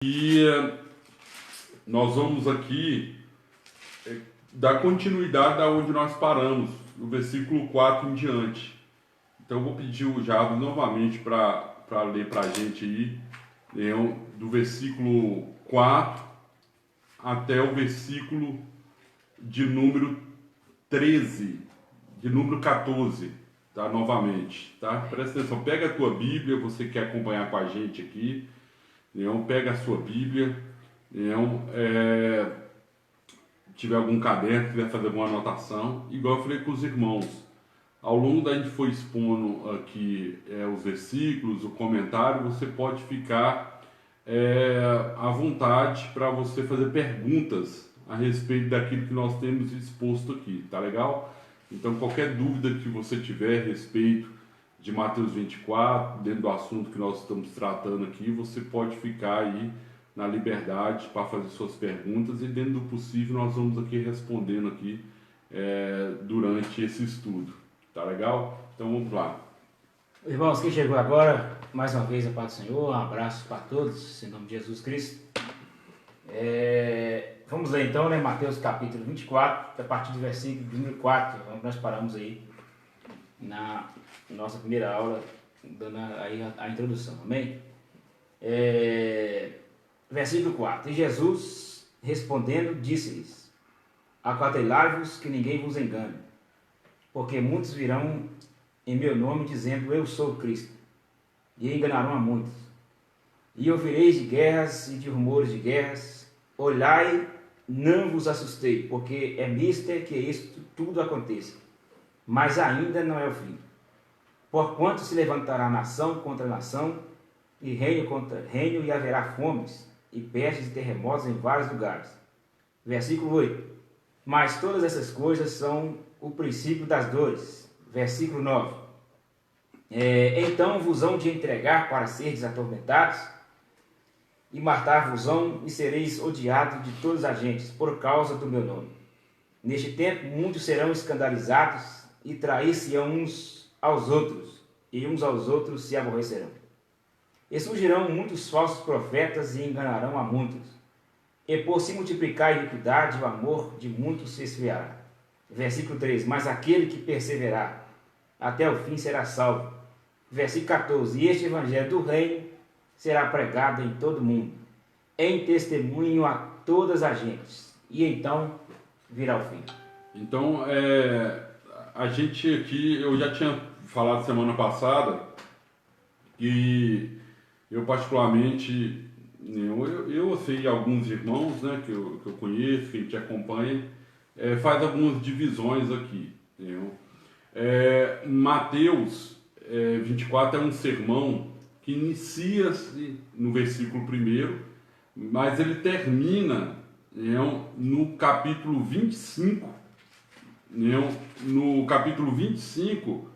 E nós vamos aqui dar continuidade a onde nós paramos, no versículo 4 em diante. Então eu vou pedir o Jabo novamente para ler para a gente aí, do versículo 4 até o versículo de número 13, de número 14, tá? Novamente, tá? Presta atenção, pega a tua Bíblia, você quer acompanhar com a gente aqui, pega a sua Bíblia, tiver algum caderno, quiser fazer alguma anotação, igual eu falei com os irmãos, ao longo da gente foi expondo aqui os versículos, o comentário, você pode ficar à vontade para você fazer perguntas a respeito daquilo que nós temos exposto aqui, tá legal? Então qualquer dúvida que você tiver a respeito de Mateus 24, dentro do assunto que nós estamos tratando aqui, você pode ficar aí na liberdade para fazer suas perguntas e dentro do possível nós vamos aqui respondendo aqui durante esse estudo, tá legal? Então vamos lá. Irmãos, quem chegou agora, mais uma vez a paz do Senhor, um abraço para todos, em nome de Jesus Cristo. Vamos ler então, Mateus capítulo 24, a partir do versículo número 4, onde nós paramos aí na nossa primeira aula, dando aí a introdução, amém? Versículo 4, e Jesus respondendo disse-lhes, acautelai-vos que ninguém vos engane, porque muitos virão em meu nome dizendo eu sou Cristo, e enganarão a muitos. E ouvireis de guerras e de rumores de guerras, olhai, não vos assustei, porque é mister que isto tudo aconteça, mas ainda não é o fim. Porquanto se levantará nação contra nação, e reino contra reino, e haverá fomes, e pestes e terremotos em vários lugares. Versículo 8. Mas todas essas coisas são o princípio das dores. Versículo 9. Então vos hão de entregar para seres atormentados, e matar-vos-ão, e sereis odiados de todas as gentes, por causa do meu nome. Neste tempo muitos serão escandalizados, e trair-se-ão uns aos outros, e uns aos outros se aborrecerão. E surgirão muitos falsos profetas, e enganarão a muitos. E por se multiplicar a iniquidade, o amor de muitos se esfriará. Versículo 3. Mas aquele que perseverar até o fim será salvo. Versículo 14. E este evangelho do reino será pregado em todo o mundo, em testemunho a todas as gentes, e então virá o fim. Então, a gente aqui, eu já tinha falado semana passada, que eu particularmente, eu sei alguns irmãos, né, que eu conheço, que a gente acompanha, faz algumas divisões aqui. Mateus 24 é um sermão que inicia-se no versículo 1, mas ele termina no capítulo 25. No capítulo 25,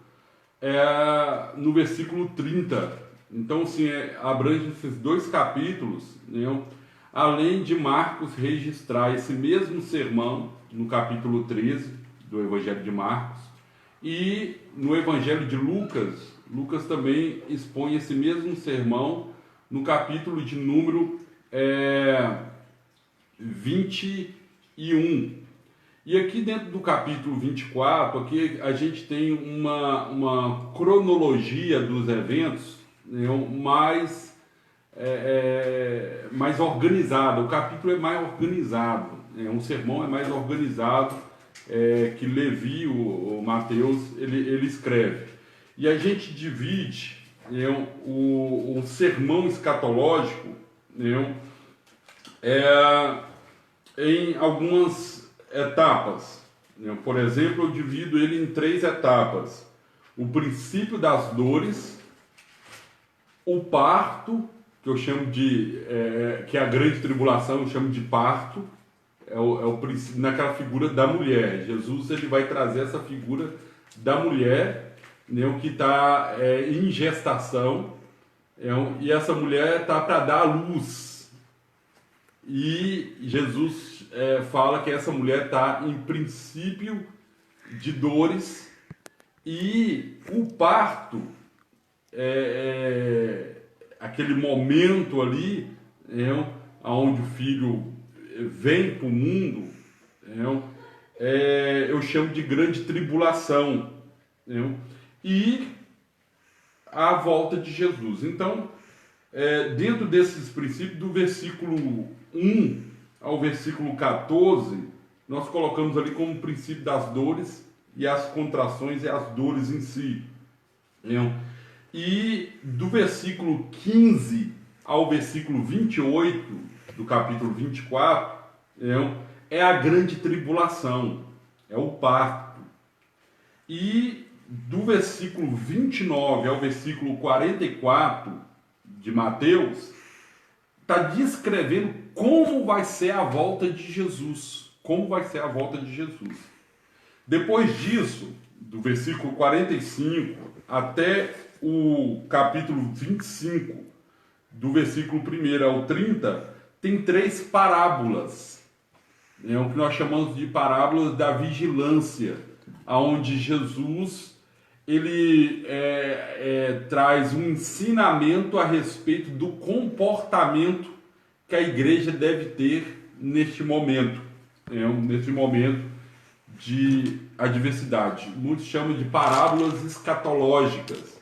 no versículo 30. Então, assim, abrange esses dois capítulos, além de Marcos registrar esse mesmo sermão no capítulo 13 do Evangelho de Marcos, e no Evangelho de Lucas, Lucas também expõe esse mesmo sermão no capítulo de número 21. E aqui dentro do capítulo 24, aqui a gente tem uma cronologia dos eventos mais organizada. O capítulo é mais organizado, um sermão é mais organizado que Levi, o Mateus, ele escreve. E a gente divide o sermão escatológico em algumas etapas. Por exemplo, eu divido ele em 3 etapas: o princípio das dores, o parto, que eu chamo de que é a grande tribulação, eu chamo de parto, é o princípio naquela figura da mulher. Jesus ele vai trazer essa figura da mulher, que está em gestação, e essa mulher está para dar à luz. E Jesus fala que essa mulher está em princípio de dores, e o parto, aquele momento ali, onde o filho vem para o mundo, eu chamo de grande tribulação, e a volta de Jesus. Então, dentro desses princípios, do versículo 1 ao versículo 14, nós colocamos ali como princípio das dores e as contrações e as dores em si. E do versículo 15 ao versículo 28 do capítulo 24, é a grande tribulação, é o parto. E do versículo 29 ao versículo 44 de Mateus, está descrevendo como vai ser a volta de Jesus. Como vai ser a volta de Jesus. Depois disso, do versículo 45 até o capítulo 25, do versículo 1 ao 30, tem 3 parábolas. É o que nós chamamos de parábolas da vigilância, onde Jesus ele traz um ensinamento a respeito do comportamento que a igreja deve ter neste momento, nesse momento de adversidade. Muitos chamam de parábolas escatológicas,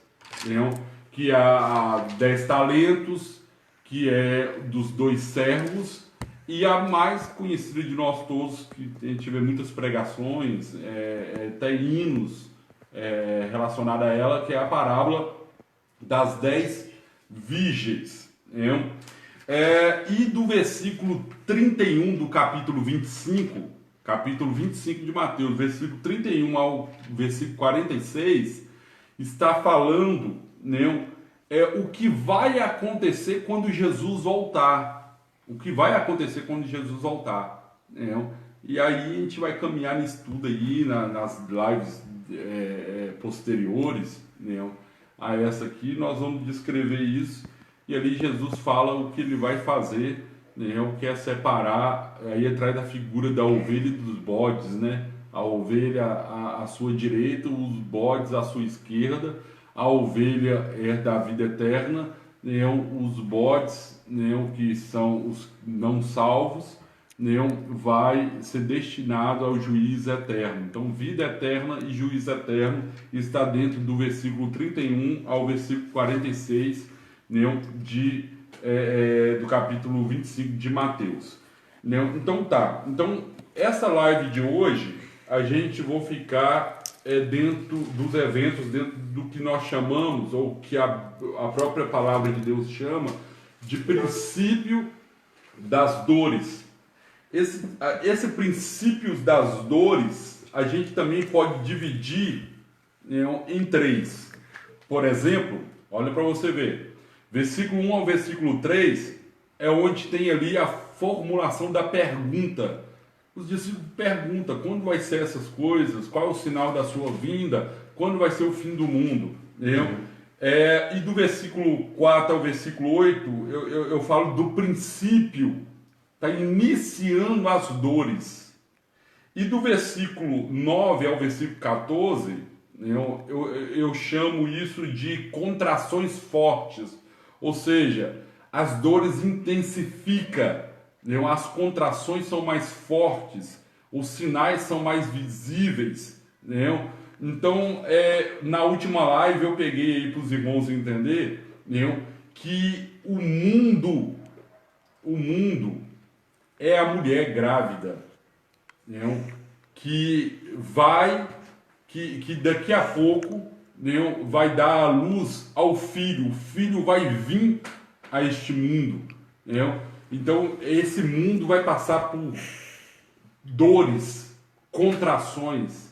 que há 10 talentos, que é dos 2 servos, e a mais conhecida de nós todos, que a gente vê muitas pregações, até hinos relacionados a ela, que é a parábola das 10 virgens. E do versículo 31 do capítulo 25 de Mateus, versículo 31 ao versículo 46, está falando o que vai acontecer quando Jesus voltar. O que vai acontecer quando Jesus voltar. E aí a gente vai caminhar no estudo aí, nas lives posteriores, a essa aqui, nós vamos descrever isso, e ali Jesus fala o que ele vai fazer, o que é separar, aí atrás da figura da ovelha e dos bodes, a ovelha à sua direita, os bodes à sua esquerda, a ovelha é da vida eterna, os bodes, que são os não salvos, vai ser destinado ao juízo eterno. Então, vida eterna e juízo eterno está dentro do versículo 31 ao versículo 46 do capítulo 25 de Mateus. Então tá, essa live de hoje a gente vai ficar dentro dos eventos, dentro do que nós chamamos, ou que a própria palavra de Deus chama, de princípio das dores. Esse princípio das dores, a gente também pode dividir em 3. Por exemplo, olha para você ver, versículo 1 ao versículo 3 é onde tem ali a formulação da pergunta. Os discípulos perguntam quando vai ser essas coisas, qual é o sinal da sua vinda, quando vai ser o fim do mundo. E do versículo 4 ao versículo 8, eu falo do princípio, está iniciando as dores. E do versículo 9 ao versículo 14, eu chamo isso de contrações fortes, ou seja, as dores intensificam, as contrações são mais fortes, os sinais são mais visíveis. Então, na última live eu peguei aí para os irmãos entender que o mundo é a mulher grávida, que daqui a pouco vai dar a luz ao filho, o filho vai vir a este mundo. Então esse mundo vai passar por dores, contrações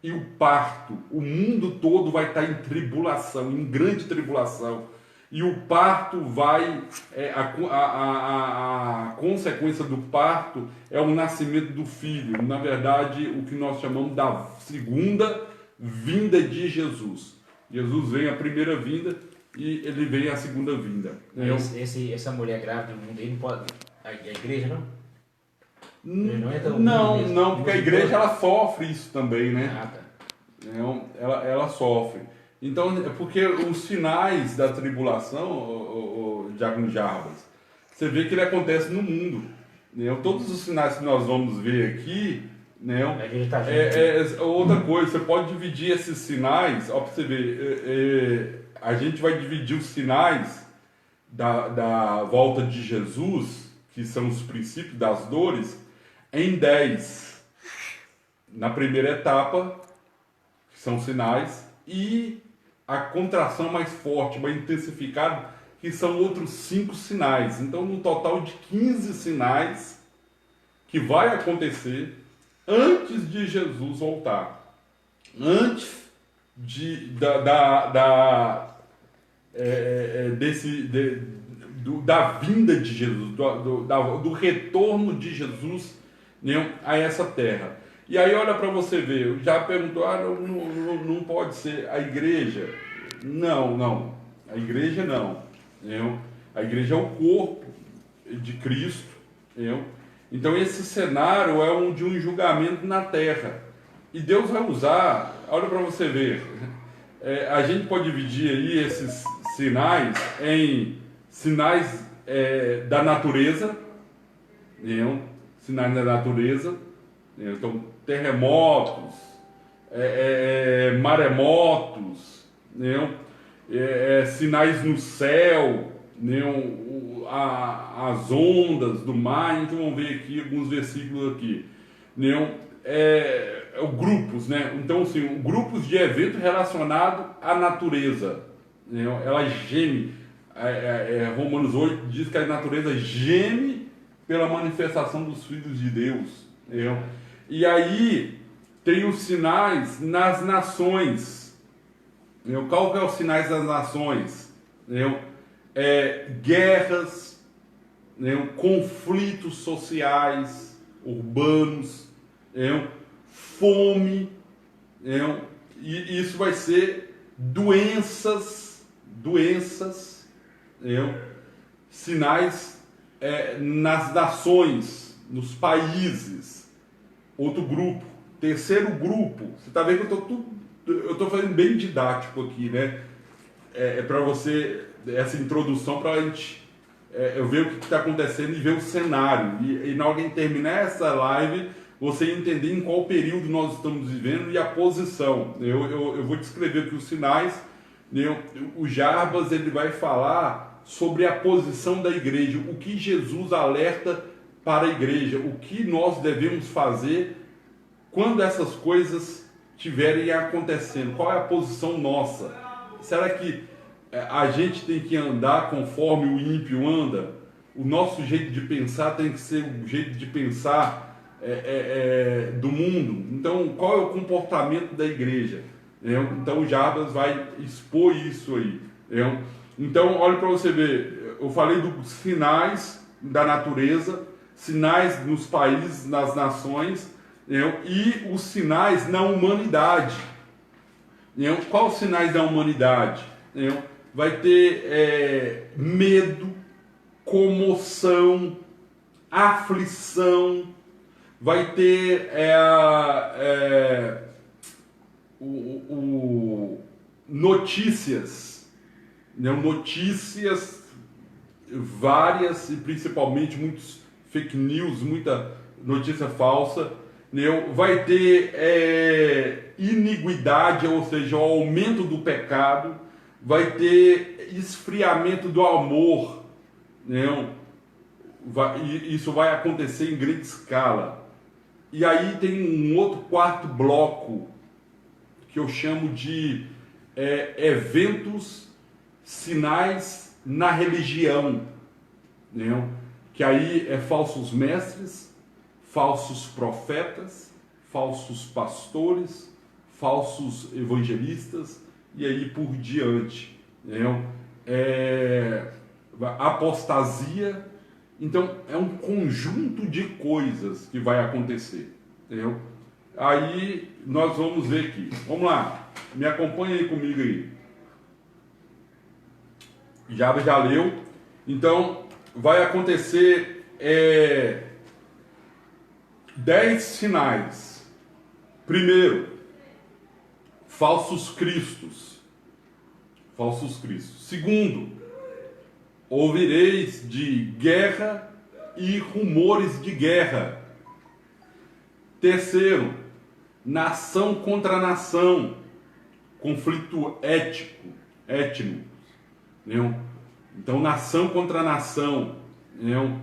e o parto. O mundo todo vai estar em tribulação, em grande tribulação. E o parto vai, a consequência do parto é o nascimento do filho. Na verdade, o que nós chamamos da segunda vinda de Jesus. Jesus vem a primeira vinda e ele vem a segunda vinda. Essa mulher grávida no mundo, ele não pode. A igreja não? Não, porque a igreja ela sofre isso também, né? Ah, tá. Ela sofre. Então, é porque os sinais da tribulação, Diácono Jarbas, você vê que ele acontece no mundo. Né? Todos os sinais que nós vamos ver aqui, né? Outra coisa, você pode dividir esses sinais, ó, para você ver, a gente vai dividir os sinais da volta de Jesus, que são os princípios das dores, em 10. Na primeira etapa, que são sinais, e a contração mais forte, mais intensificada, que são outros 5 sinais. Então, no total de 15 sinais que vai acontecer antes de Jesus voltar. Antes da vinda de Jesus, do retorno de Jesus, né, a essa terra. E aí olha para você ver, já perguntou, não pode ser a igreja. Não, a igreja não. Né? A igreja é o corpo de Cristo. Né? Então esse cenário é de um julgamento na terra. E Deus vai usar, olha para você ver, a gente pode dividir aí esses sinais em sinais da natureza, né? Sinais da natureza, né? Então terremotos, maremotos, né? Sinais no céu, né? As ondas do mar. Então vamos ver aqui alguns versículos aqui, né? Grupos, né? Então assim, grupos de evento relacionado à natureza, né? Ela geme, Romanos 8 diz que a natureza geme pela manifestação dos filhos de Deus, né? E aí tem os sinais nas nações, né? Qual que é os sinais das nações? Né? Guerras, né? Conflitos sociais, urbanos, né? Fome, né? E isso vai ser doenças, né? Sinais nas nações, nos países. Outro grupo, terceiro grupo, você está vendo que eu estou fazendo bem didático aqui, né? Para você, essa introdução para a gente eu ver o que está acontecendo e ver o cenário. E na hora que terminar essa live, você entender em qual período nós estamos vivendo e a posição. Eu vou descrever aqui os sinais. O Jarbas ele vai falar sobre a posição da igreja, o que Jesus alerta para a igreja, o que nós devemos fazer quando essas coisas estiverem acontecendo, qual é a posição nossa. Será que a gente tem que andar conforme o ímpio anda? O nosso jeito de pensar tem que ser o jeito de pensar do mundo? Então, qual é o comportamento da igreja? Então, o Jarbas vai expor isso aí. Então, olha para você ver, eu falei dos sinais da natureza, sinais nos países, nas nações, e os sinais na humanidade. Quais os sinais da humanidade? Vai ter medo, comoção, aflição, vai ter notícias, notícias várias e principalmente muitos fake news, muita notícia falsa, vai ter iniquidade, ou seja, o aumento do pecado, vai ter esfriamento do amor, isso vai acontecer em grande escala. E aí tem um outro quarto bloco que eu chamo de eventos, sinais na religião, que aí falsos mestres, falsos profetas, falsos pastores, falsos evangelistas e aí por diante, apostasia. Então é um conjunto de coisas que vai acontecer, entendeu? Aí nós vamos ver aqui. Vamos lá, me acompanha aí comigo aí. Já leu. Então vai acontecer 10 sinais. Primeiro, falsos cristos. Segundo, ouvireis de guerra e rumores de guerra. Terceiro, nação contra nação, conflito étnico, entendeu? Então, nação contra nação, entendeu?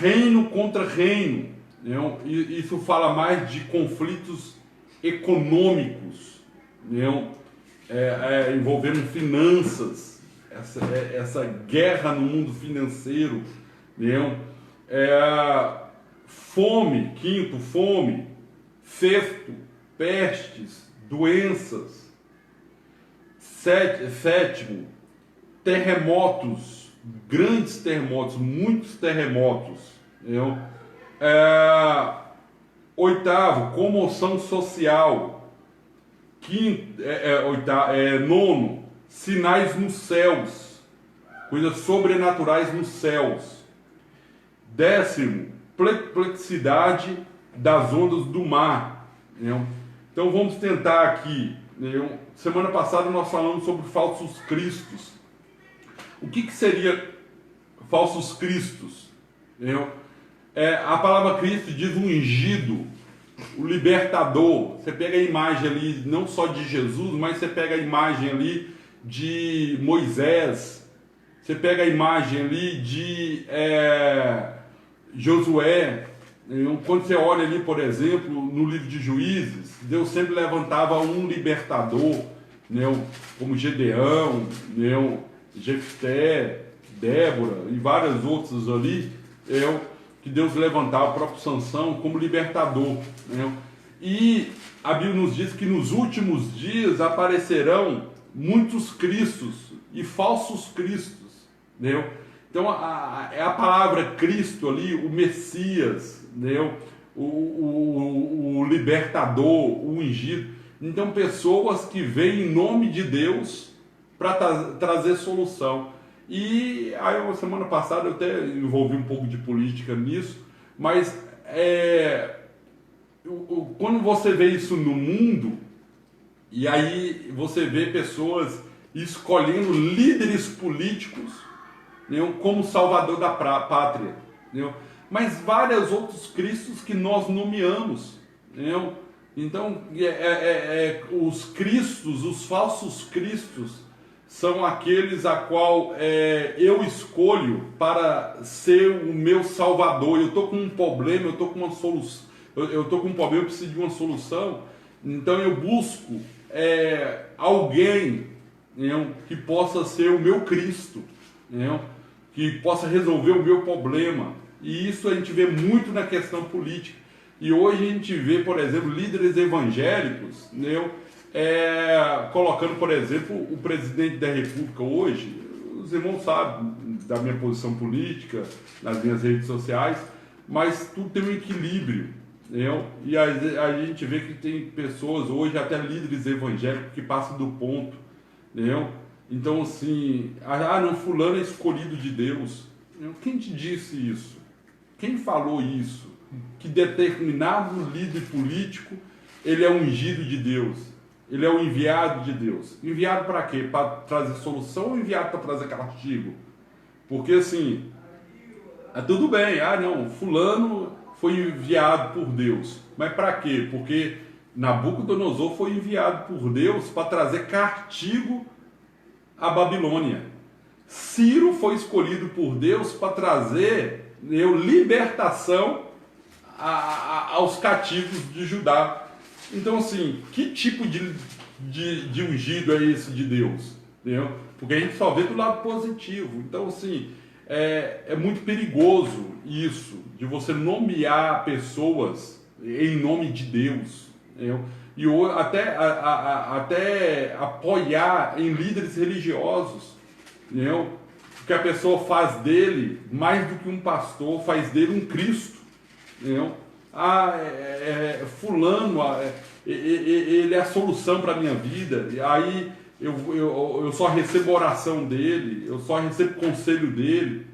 Reino contra reino, entendeu? Isso fala mais de conflitos econômicos, entendeu? Envolvendo finanças, essa guerra no mundo financeiro, entendeu? Fome, quinto, fome. Sexto, pestes, doenças. Sétimo, terremotos, grandes terremotos, muitos terremotos, entendeu? Oitavo, comoção social. Nono, sinais nos céus, coisas sobrenaturais nos céus. Décimo, perplexidade das ondas do mar, entendeu? Então vamos tentar aqui, entendeu? Semana passada nós falamos sobre falsos cristos. O que seria falsos cristos? Entendeu? A palavra Cristo diz ungido, o libertador. Você pega a imagem ali, não só de Jesus, mas você pega a imagem ali de Moisés, você pega a imagem ali de Josué. Quando você olha ali, por exemplo, no livro de Juízes, Deus sempre levantava um libertador, como Gedeão, Jefté, Débora e vários outros ali, que Deus levantava, o próprio Sansão, como libertador. E a Bíblia nos diz que nos últimos dias aparecerão muitos cristos e falsos cristos. Então a palavra Cristo ali, o Messias, o libertador, o ungido. Então pessoas que vêm em nome de Deus para trazer solução. E aí semana passada eu até envolvi um pouco de política nisso, mas quando você vê isso no mundo, e aí você vê pessoas escolhendo líderes políticos, como salvador da pátria, mas vários outros cristos que nós nomeamos, então os cristos, os falsos cristos, são aqueles a qual eu escolho para ser o meu salvador. Eu estou com um problema, eu estou com uma solução, eu estou com um problema, eu preciso de uma solução, então eu busco alguém que possa ser o meu Cristo, que possa resolver o meu problema. E isso a gente vê muito na questão política. E hoje a gente vê, por exemplo, líderes evangélicos, colocando, por exemplo, o presidente da República hoje. Os irmãos sabem da minha posição política, nas minhas redes sociais, mas tudo tem um equilíbrio, e a gente vê que tem pessoas hoje, até líderes evangélicos, que passam do ponto, então assim, não, fulano é escolhido de Deus. Quem te disse isso? Quem falou isso? Que determinado líder político, ele é ungido de Deus, ele é o enviado de Deus. Enviado para quê? Para trazer solução ou enviado para trazer castigo? Porque assim, tudo bem, não, fulano foi enviado por Deus, mas para quê? Porque Nabucodonosor foi enviado por Deus para trazer castigo à Babilônia. Ciro foi escolhido por Deus para trazer libertação aos cativos de Judá. Então assim, que tipo de ungido é esse de Deus? Porque a gente só vê do lado positivo. Então assim, é muito perigoso isso, de você nomear pessoas em nome de Deus, e até apoiar em líderes religiosos, que a pessoa faz dele mais do que um pastor, faz dele um Cristo, fulano, ele é a solução para a minha vida, e aí eu só recebo oração dele, eu só recebo conselho dele,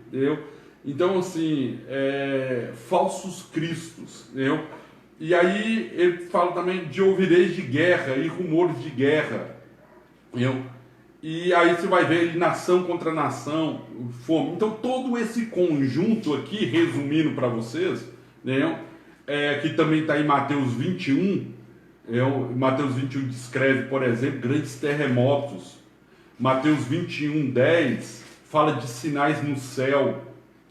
então assim, falsos cristos, e aí ele fala também de ouvireis de guerra e rumores de guerra, E aí você vai ver nação contra nação, fome. Então todo esse conjunto aqui, resumindo para vocês, né, que também está em Mateus 21, Mateus 21 descreve, por exemplo, grandes terremotos. Mateus 21:10 fala de sinais no céu,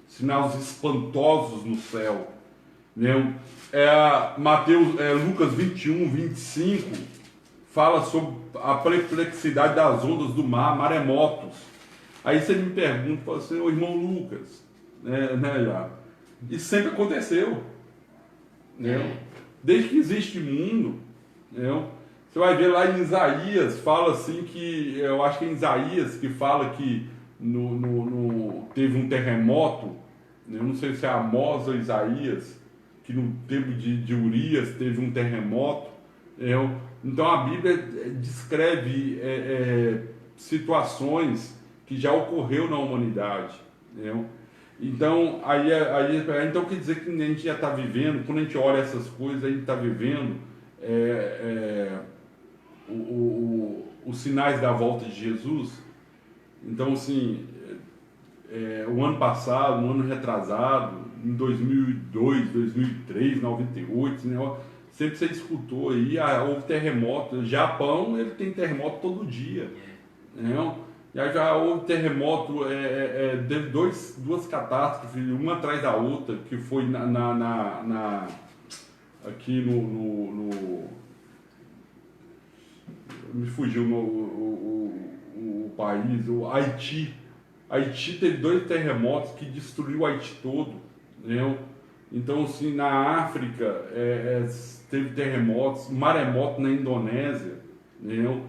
sinais espantosos no céu. Né? Lucas 21:25 fala sobre a perplexidade das ondas do mar, maremotos. Aí você me pergunta, fala assim, ô irmão Lucas, já. Isso sempre aconteceu. Né? Desde que existe mundo, né? Você vai ver lá em Isaías, fala assim que, eu acho que é em Isaías que fala que teve um terremoto, eu não sei se é Amós ou Isaías, que no tempo de Urias teve um terremoto. Então a Bíblia descreve situações que já ocorreu na humanidade. Então, então quer dizer que a gente já está vivendo, quando a gente olha essas coisas, a gente está vivendo os sinais da volta de Jesus. Então, assim, o ano passado, um ano retrasado, em 2002, 2003, 98, né, sempre você escutou aí, houve terremoto. O Japão, ele tem terremoto todo dia. Né? Já houve terremoto, teve duas catástrofes, uma atrás da outra, que foi aqui me fugiu o país, o Haiti. Haiti teve 2 terremotos que destruiu o Haiti todo. Né? Então, assim, na África teve terremotos, maremoto na Indonésia, né?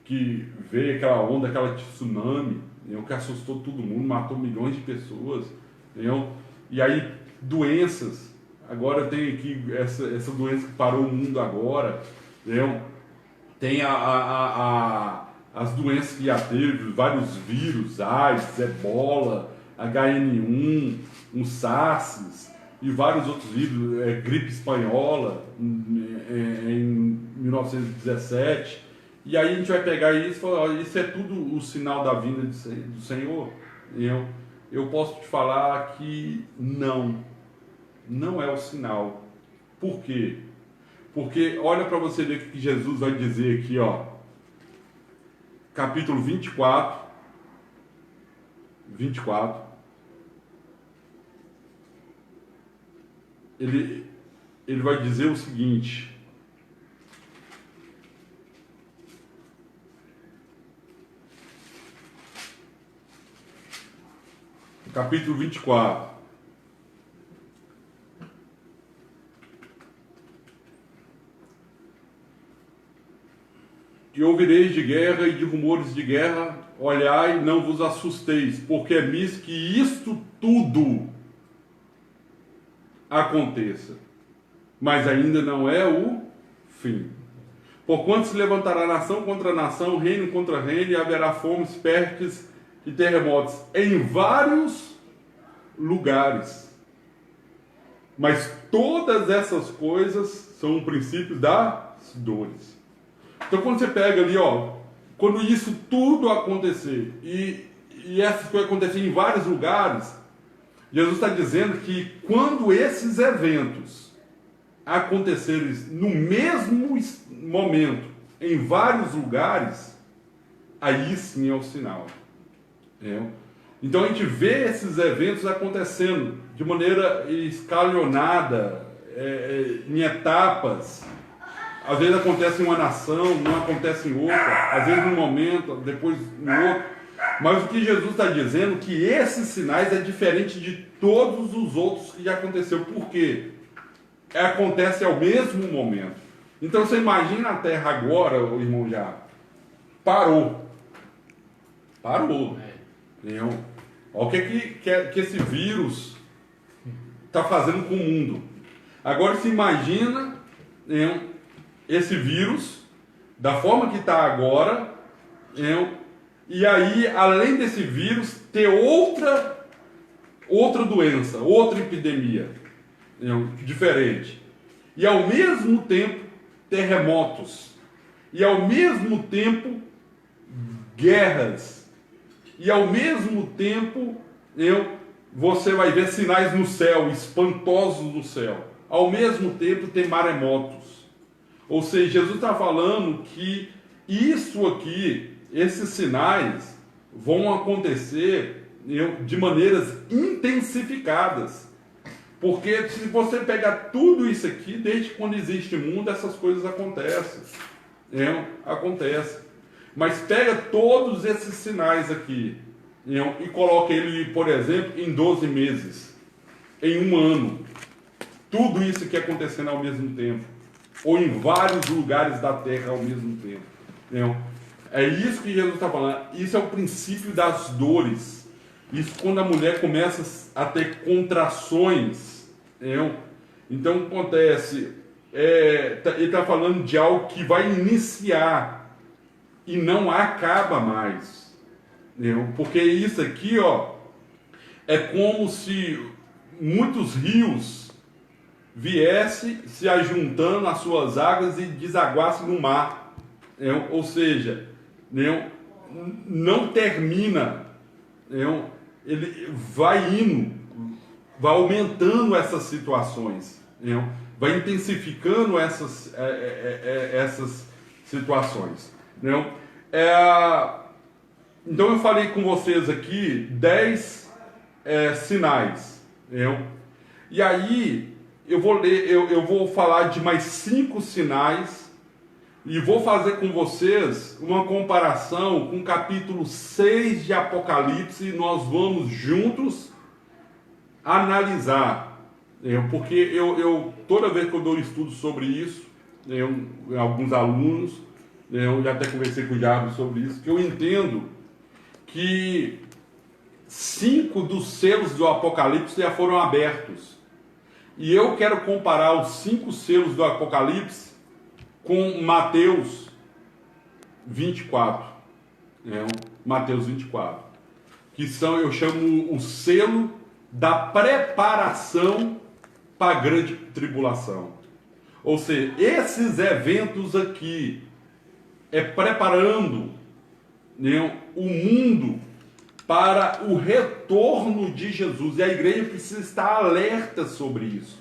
Que veio aquela onda, aquela tsunami, né? Que assustou todo mundo, matou milhões de pessoas. Né? E aí, doenças. Agora tem aqui essa doença que parou o mundo agora. Né? Tem as doenças que já teve, vários vírus, AIDS, Ebola, HN1, um SARS e vários outros vírus, gripe espanhola em 1917. E aí a gente vai pegar isso e falar, isso é tudo o sinal da vinda do Senhor? Eu posso te falar que não é o sinal. Por quê? Porque olha para você ver o que Jesus vai dizer aqui, ó. Capítulo 24. Ele vai dizer o seguinte: capítulo 24. E ouvireis de guerra e de rumores de guerra, olhai, não vos assusteis, porque é misto que isto tudo aconteça, mas ainda não é o fim. Porquanto se levantará nação contra nação, reino contra reino, e haverá fomes, pestes e terremotos em vários lugares. Mas todas essas coisas são o princípio das dores. Então quando você pega ali, ó, quando isso tudo acontecer, e essas coisas acontecerem em vários lugares, Jesus está dizendo que quando esses eventos acontecerem no mesmo momento, em vários lugares, aí sim é o sinal. Então a gente vê esses eventos acontecendo de maneira escalonada, em etapas. Às vezes acontece em uma nação, não acontece em outra, às vezes num momento, depois em outro. Mas o que Jesus está dizendo é que esses sinais é diferente de todos os outros que já aconteceu. Por quê? Acontece ao mesmo momento. Então você imagina a Terra agora, o irmão, já parou. Olha o que esse vírus está fazendo com o mundo. Agora se imagina esse vírus, da forma que está agora, e aí, além desse vírus, ter outra doença, outra epidemia, diferente. E ao mesmo tempo, terremotos. E ao mesmo tempo, guerras. E ao mesmo tempo, você vai ver sinais no céu, espantosos no céu. Ao mesmo tempo tem maremotos. Ou seja, Jesus está falando que isso aqui, esses sinais, vão acontecer de maneiras intensificadas. Porque se você pegar tudo isso aqui, desde quando existe mundo, essas coisas acontecem. Acontece. Mas pega todos esses sinais aqui e coloca ele, por exemplo, em 12 meses, em um ano. Tudo isso aqui acontecendo ao mesmo tempo. Ou em vários lugares da terra ao mesmo tempo. É isso que Jesus está falando. Isso é o princípio das dores. Isso quando a mulher começa a ter contrações. Então acontece, ele está falando de algo que vai iniciar e não acaba mais. Porque isso aqui, é como se muitos rios viessem se ajuntando às suas águas e desaguassem no mar. Ou seja, não termina. Ele vai indo, vai aumentando essas situações, vai intensificando essas situações. Então eu falei com vocês aqui 10 sinais. E aí eu vou falar de mais 5 sinais e vou fazer com vocês uma comparação com o capítulo 6 de Apocalipse e nós vamos juntos analisar. Porque eu toda vez que eu dou estudo sobre isso, alguns alunos, eu já até conversei com o Diabo sobre isso, que eu entendo que 5 dos selos do Apocalipse já foram abertos. E eu quero comparar os 5 selos do Apocalipse com Mateus 24. Mateus 24. Que são, eu chamo o selo da preparação para a grande tribulação. Ou seja, esses eventos aqui preparando o mundo para o retorno de Jesus. E a igreja precisa estar alerta sobre isso.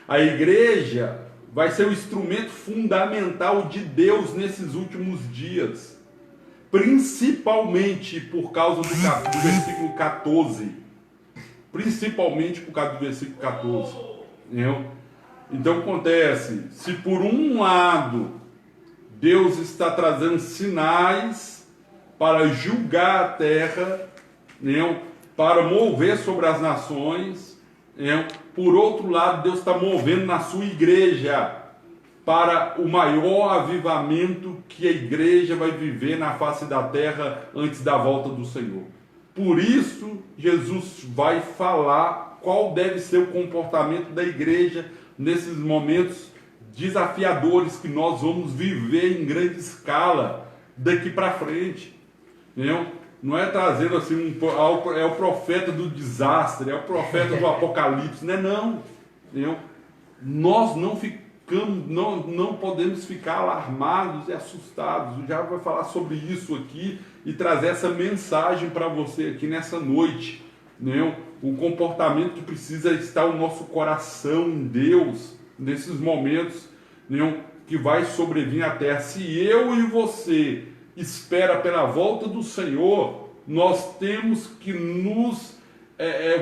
A igreja vai ser o instrumento fundamental de Deus nesses últimos dias. Principalmente por causa do versículo 14. Principalmente por causa do versículo 14. Então acontece, se por um lado Deus está trazendo sinais para julgar a terra, para mover sobre as nações, por outro lado Deus está movendo na sua igreja para o maior avivamento que a igreja vai viver na face da terra antes da volta do Senhor. Por isso Jesus vai falar qual deve ser o comportamento da igreja nesses momentos desafiadores que nós vamos viver em grande escala daqui para frente. Não é trazendo assim é o profeta do desastre, é o profeta do apocalipse, não. Nós não podemos ficar alarmados e assustados. O diabo vai falar sobre isso aqui e trazer essa mensagem para você aqui nessa noite. O comportamento que precisa estar o nosso coração em Deus nesses momentos que vai sobrevir à terra. Se eu e você espera pela volta do Senhor, nós temos que nos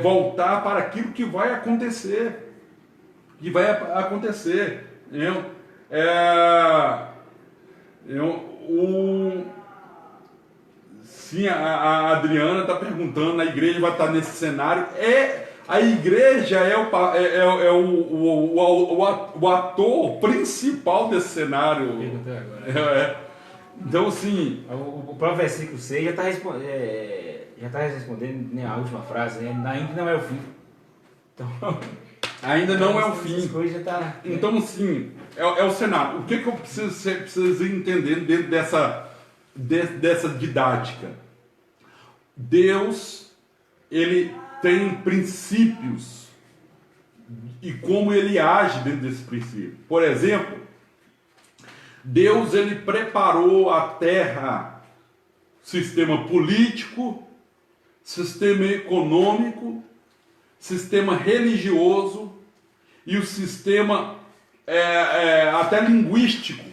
voltar para aquilo que vai acontecer. Sim, a Adriana está perguntando, a igreja vai estar nesse cenário. A igreja é o ator principal desse cenário. Então, assim... O próprio versículo 6 já está respondendo a última frase, ainda não é o fim. Então, ainda não é o fim. Então, assim, é o cenário. O que eu preciso entender dentro dessa didática? Deus, ele tem princípios e como ele age dentro desse princípio. Por exemplo, Deus, ele preparou a terra sistema político, sistema econômico, sistema religioso e o sistema até linguístico,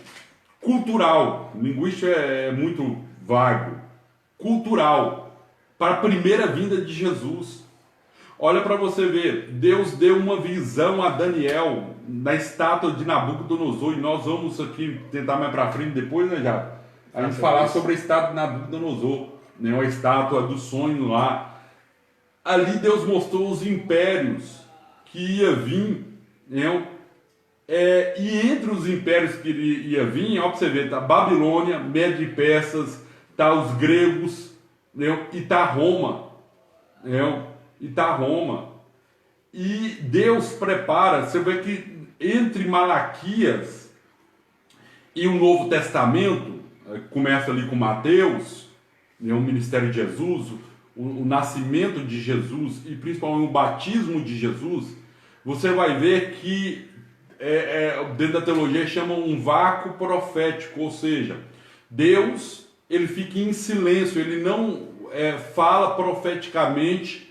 cultural. Linguístico é muito vago. Cultural, para a primeira vinda de Jesus. Olha para você ver, Deus deu uma visão a Daniel na estátua de Nabucodonosor, e nós vamos aqui tentar mais para frente depois, né, já? A gente falar sobre a estátua de Nabucodonosor, né, a estátua do sonho lá. Ali Deus mostrou os impérios que ia vir, né? E entre os impérios que ia vir, ó, para você ver, tá Babilônia, Média e Persas, tá os gregos, né? E tá Roma, né? E Deus prepara, você vê que entre Malaquias e o Novo Testamento, começa ali com Mateus, né, o ministério de Jesus, o nascimento de Jesus e principalmente o batismo de Jesus, você vai ver que dentro da teologia chamam um vácuo profético, ou seja, Deus ele fica em silêncio, ele não fala profeticamente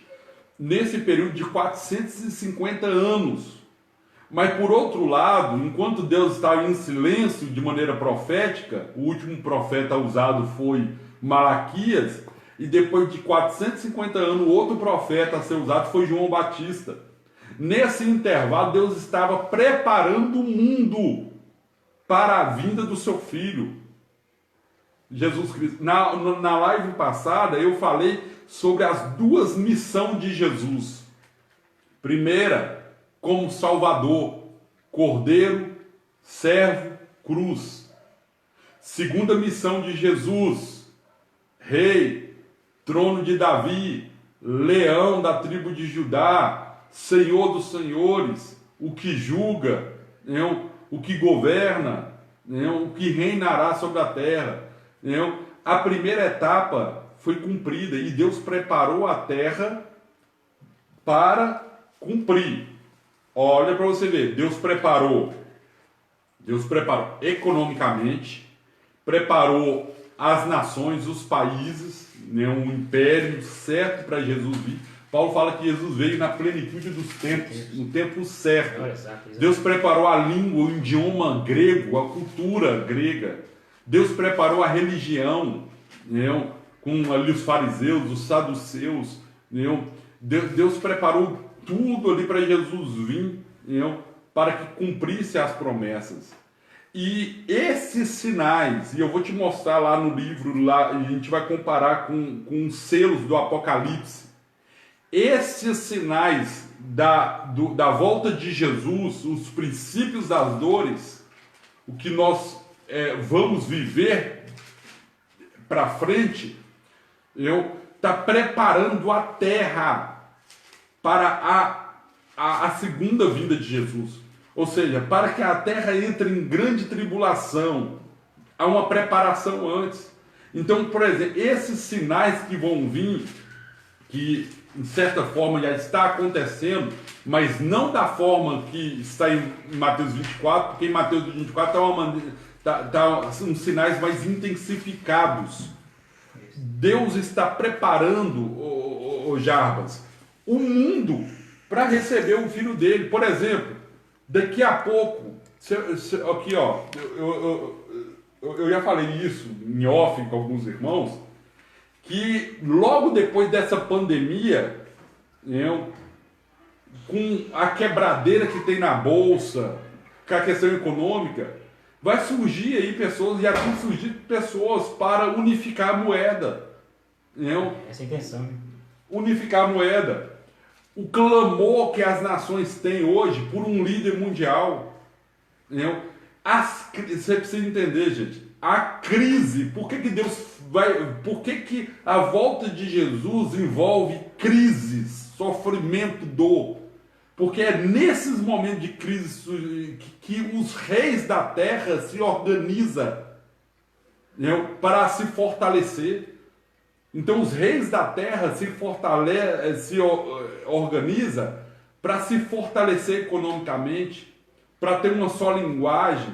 nesse período de 450 anos. Mas por outro lado, enquanto Deus está em silêncio de maneira profética, o último profeta usado foi Malaquias, e depois de 450 anos, o outro profeta a ser usado foi João Batista. Nesse intervalo, Deus estava preparando o mundo para a vinda do seu Filho, Jesus Cristo. Na live passada, eu falei sobre as duas missões de Jesus. Primeira, como Salvador, Cordeiro, Servo, Cruz. Segunda missão de Jesus, Rei, Trono de Davi, Leão da tribo de Judá, Senhor dos senhores, o que julga, o que governa, o que reinará sobre a terra. A primeira etapa foi cumprida e Deus preparou a terra para cumprir. Olha para você ver, Deus preparou economicamente, preparou as nações, os países, um império certo para Jesus vir. Paulo fala que Jesus veio na plenitude dos tempos, no tempo certo. Deus preparou a língua, o idioma grego, a cultura grega. Deus preparou a religião, com ali os fariseus, os saduceus. Deus preparou tudo ali para Jesus vir, para que cumprisse as promessas. E esses sinais, e eu vou te mostrar lá no livro, lá, e a gente vai comparar com os selos do Apocalipse. Esses sinais da volta de Jesus, os princípios das dores, o que nós vamos viver para frente, está preparando a terra para a segunda vinda de Jesus. Ou seja, para que a terra entre em grande tribulação, há uma preparação antes. Então, por exemplo, esses sinais que vão vir, que de certa forma já está acontecendo, mas não da forma que está em Mateus 24, porque em Mateus 24 são sinais mais intensificados. Deus está preparando, o Jarbas, o mundo para receber o filho dele. Por exemplo, daqui a pouco, aqui ó, eu já falei isso em off com alguns irmãos, que logo depois dessa pandemia, com a quebradeira que tem na bolsa, com a questão econômica, vai surgir aí pessoas, já tem surgido pessoas para unificar a moeda. Essa é a intenção. Unificar a moeda. O clamor que as nações têm hoje por um líder mundial. Você precisa entender, gente, a crise, por que a volta de Jesus envolve crises, sofrimento, dor? Porque é nesses momentos de crise que os reis da terra se organizam, para se fortalecer. Então os reis da terra se organizam para se fortalecer economicamente, para ter uma só linguagem.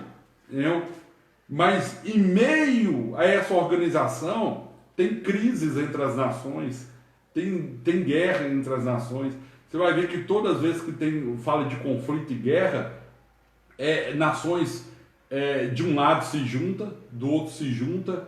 Mas em meio a essa organização, tem crises entre as nações, tem guerra entre as nações. Você vai ver que todas as vezes que fala de conflito e guerra, nações de um lado se junta, do outro se junta,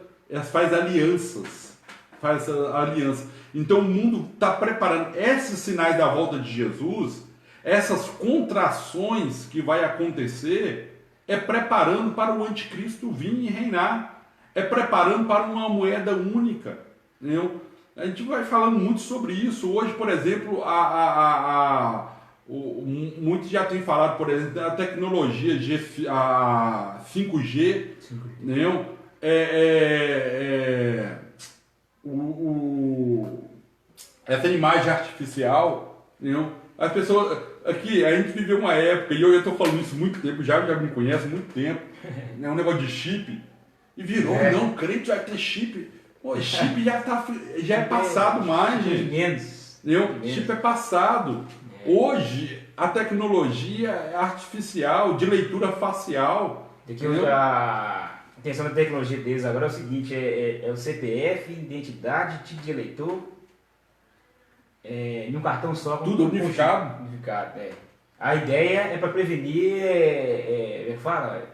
faz alianças. Faz aliança. Então o mundo está preparando esses sinais da volta de Jesus, essas contrações que vai acontecer, preparando para o anticristo vir e reinar, preparando para uma moeda única. Entendeu? A gente vai falando muito sobre isso. Hoje, por exemplo, muitos já têm falado, por exemplo, da tecnologia 5G, entendeu? Essa imagem artificial, entendeu? As pessoas, aqui, a gente viveu uma época, e eu estou falando isso há muito tempo, já me conhece há muito tempo, né, um negócio de chip, e virou, não, crente vai ter chip. Pô, chip já é passado mais, gente. Chip é passado. Hoje, a tecnologia é artificial, de leitura facial. A intenção da tecnologia deles agora é o seguinte, é o CPF, identidade, tipo de eleitor, em um cartão só. Tudo unificado. A ideia é para prevenir,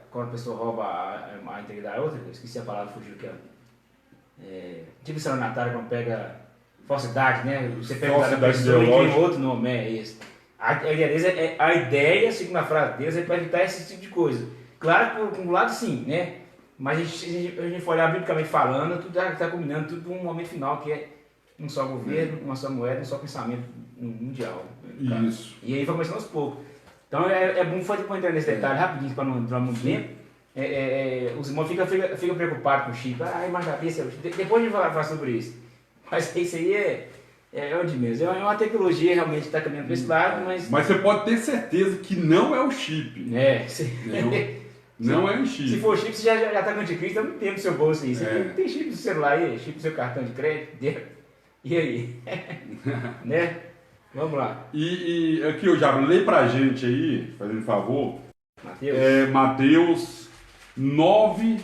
quando a pessoa rouba a integridade da outra, eu esqueci a palavra, fugiu aqui. Tipo estelionatário, quando pega falsidade, né? Você pega a pessoa e tem outro nome, esse. A ideia, segundo a frase deles, é para evitar esse tipo de coisa. Claro que por um lado sim, né? Mas a gente for olhar biblicamente falando, tudo está combinando tudo para um momento final, que é um só governo, uma só moeda, um só pensamento mundial. Isso. E aí vai começando aos poucos. Então é bom entrar nesse detalhe rapidinho para não entrar muito tempo. Os irmãos ficam preocupados com o chip. Mas cabeça, depois a gente vai falar sobre isso. Mas isso aí é onde mesmo. É uma tecnologia realmente que está caminhando para esse lado, mas você pode ter certeza que não é o chip. Não é um chip. Se for chip, você já está com o anticristo há muito tempo no seu bolso aí. Você tem chip no celular aí, chip no seu cartão de crédito. E aí? Né? Vamos lá. E aqui, eu já lê pra gente aí, fazendo um favor. Mateus 9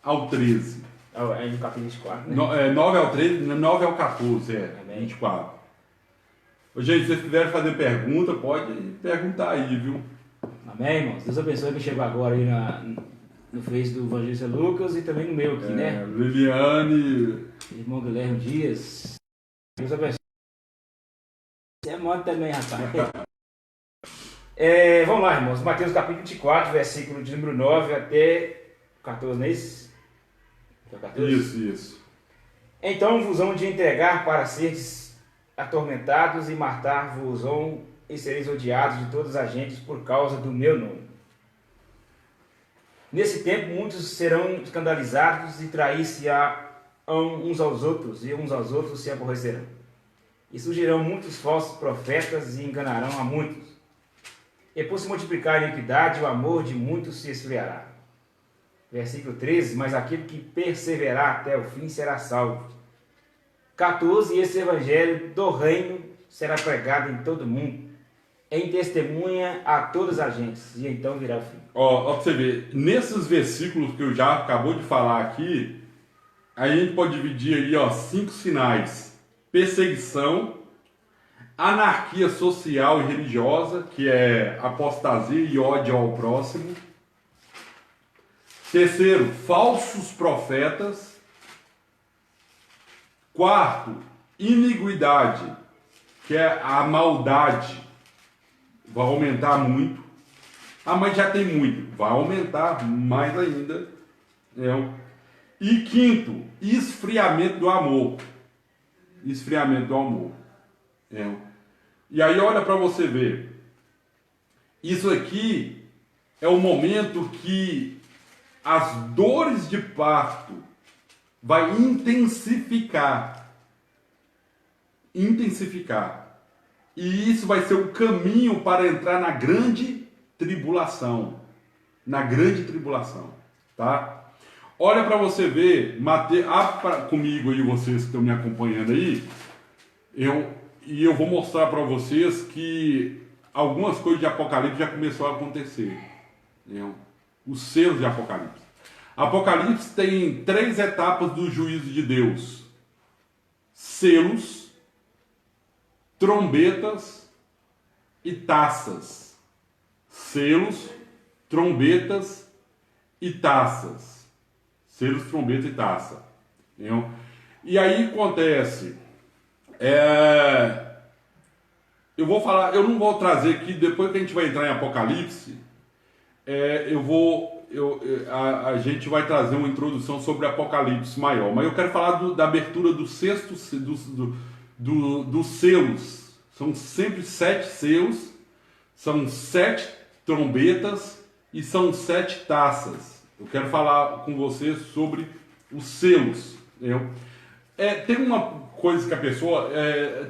ao 13. É no capítulo 24, né? 9 ao 13, 9 ao 14, Amém. 24. Gente, se vocês quiserem fazer pergunta, pode perguntar aí, viu? Amém, irmãos? Deus abençoe quem chegou agora aí no Face do Evangelista Lucas e também no meu aqui, né? Liliane. Irmão Guilherme Dias. Deus abençoe. Você é modo também, rapaz. Vamos lá, irmãos. Mateus capítulo 24, versículo de número 9 até 14, não é isso? 14? Isso. Então vos hão de entregar para seres atormentados e matar-vos-ão e sereis odiados de todas as gentes por causa do meu nome. Nesse tempo muitos serão escandalizados e trair-se-ão uns aos outros, e uns aos outros se aborrecerão. E surgirão muitos falsos profetas e enganarão a muitos. E por se multiplicar a iniquidade, o amor de muitos se esfriará. Versículo 13, mas aquele que perseverar até o fim será salvo. 14, esse evangelho do reino será pregado em todo o mundo, em testemunha a todas as gentes, e então virá o fim. Ó, pra você ver, nesses versículos que eu já acabou de falar aqui, a gente pode dividir aí, 5 sinais. Perseguição, anarquia social e religiosa, que é apostasia e ódio ao próximo. Terceiro, falsos profetas. Quarto, iniguidade, que é a maldade. Vai aumentar muito. Mas já tem muito. Vai aumentar mais ainda. E quinto, esfriamento do amor. Esfriamento do amor. E aí olha para você ver. Isso aqui é o momento que as dores de parto vai intensificar. E isso vai ser o caminho para entrar na grande tribulação. Tá? Olha para você ver, comigo aí, vocês que estão me acompanhando aí, eu vou mostrar para vocês que algumas coisas de Apocalipse já começou a acontecer. Os selos de Apocalipse. Apocalipse tem 3 etapas do juízo de Deus: selos, trombetas e taças. Selos, trombetas e taças. Selos, trombeta e taça. Entendeu? E aí acontece, eu vou falar, eu não vou trazer aqui, depois que a gente vai entrar em Apocalipse, a gente vai trazer uma introdução sobre Apocalipse maior, mas eu quero falar da abertura do sexto, dos selos. São sempre 7 selos, são 7 trombetas e são 7 taças. Eu quero falar com você sobre os selos. Entendeu? Tem uma coisa que a pessoa...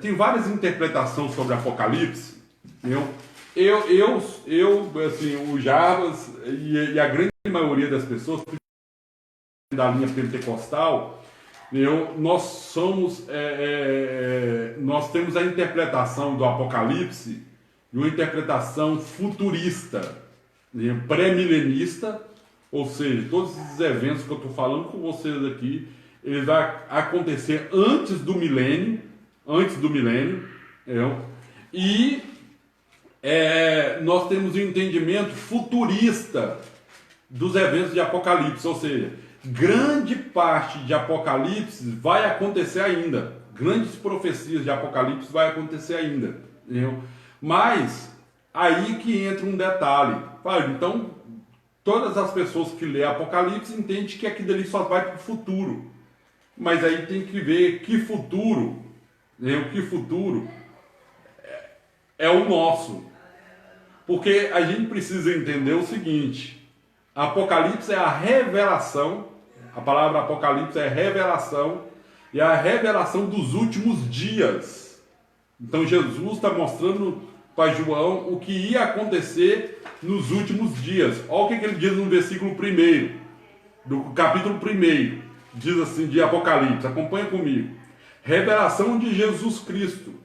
tem várias interpretações sobre Apocalipse. Entendeu? Assim, o Jarbas e a grande maioria das pessoas da linha pentecostal, nós temos a interpretação do Apocalipse de uma interpretação futurista, pré-milenista, ou seja, todos esses eventos que eu estou falando com vocês aqui, eles vão acontecer antes do milênio, e nós temos um entendimento futurista dos eventos de Apocalipse, ou seja, grande parte de Apocalipse vai acontecer ainda, grandes profecias de Apocalipse vai acontecer ainda, entendeu? Mas aí que entra um detalhe. Então, todas as pessoas que lêem Apocalipse entendem que aquilo ali só vai para o futuro. Mas aí tem que ver que futuro, que futuro é o nosso. Porque a gente precisa entender o seguinte: Apocalipse é a revelação, a palavra Apocalipse é revelação, e a revelação dos últimos dias. Então Jesus está mostrando para João o que ia acontecer nos últimos dias. Olha o que ele diz no versículo 1, do capítulo 1, diz assim, de Apocalipse, acompanha comigo. Revelação de Jesus Cristo,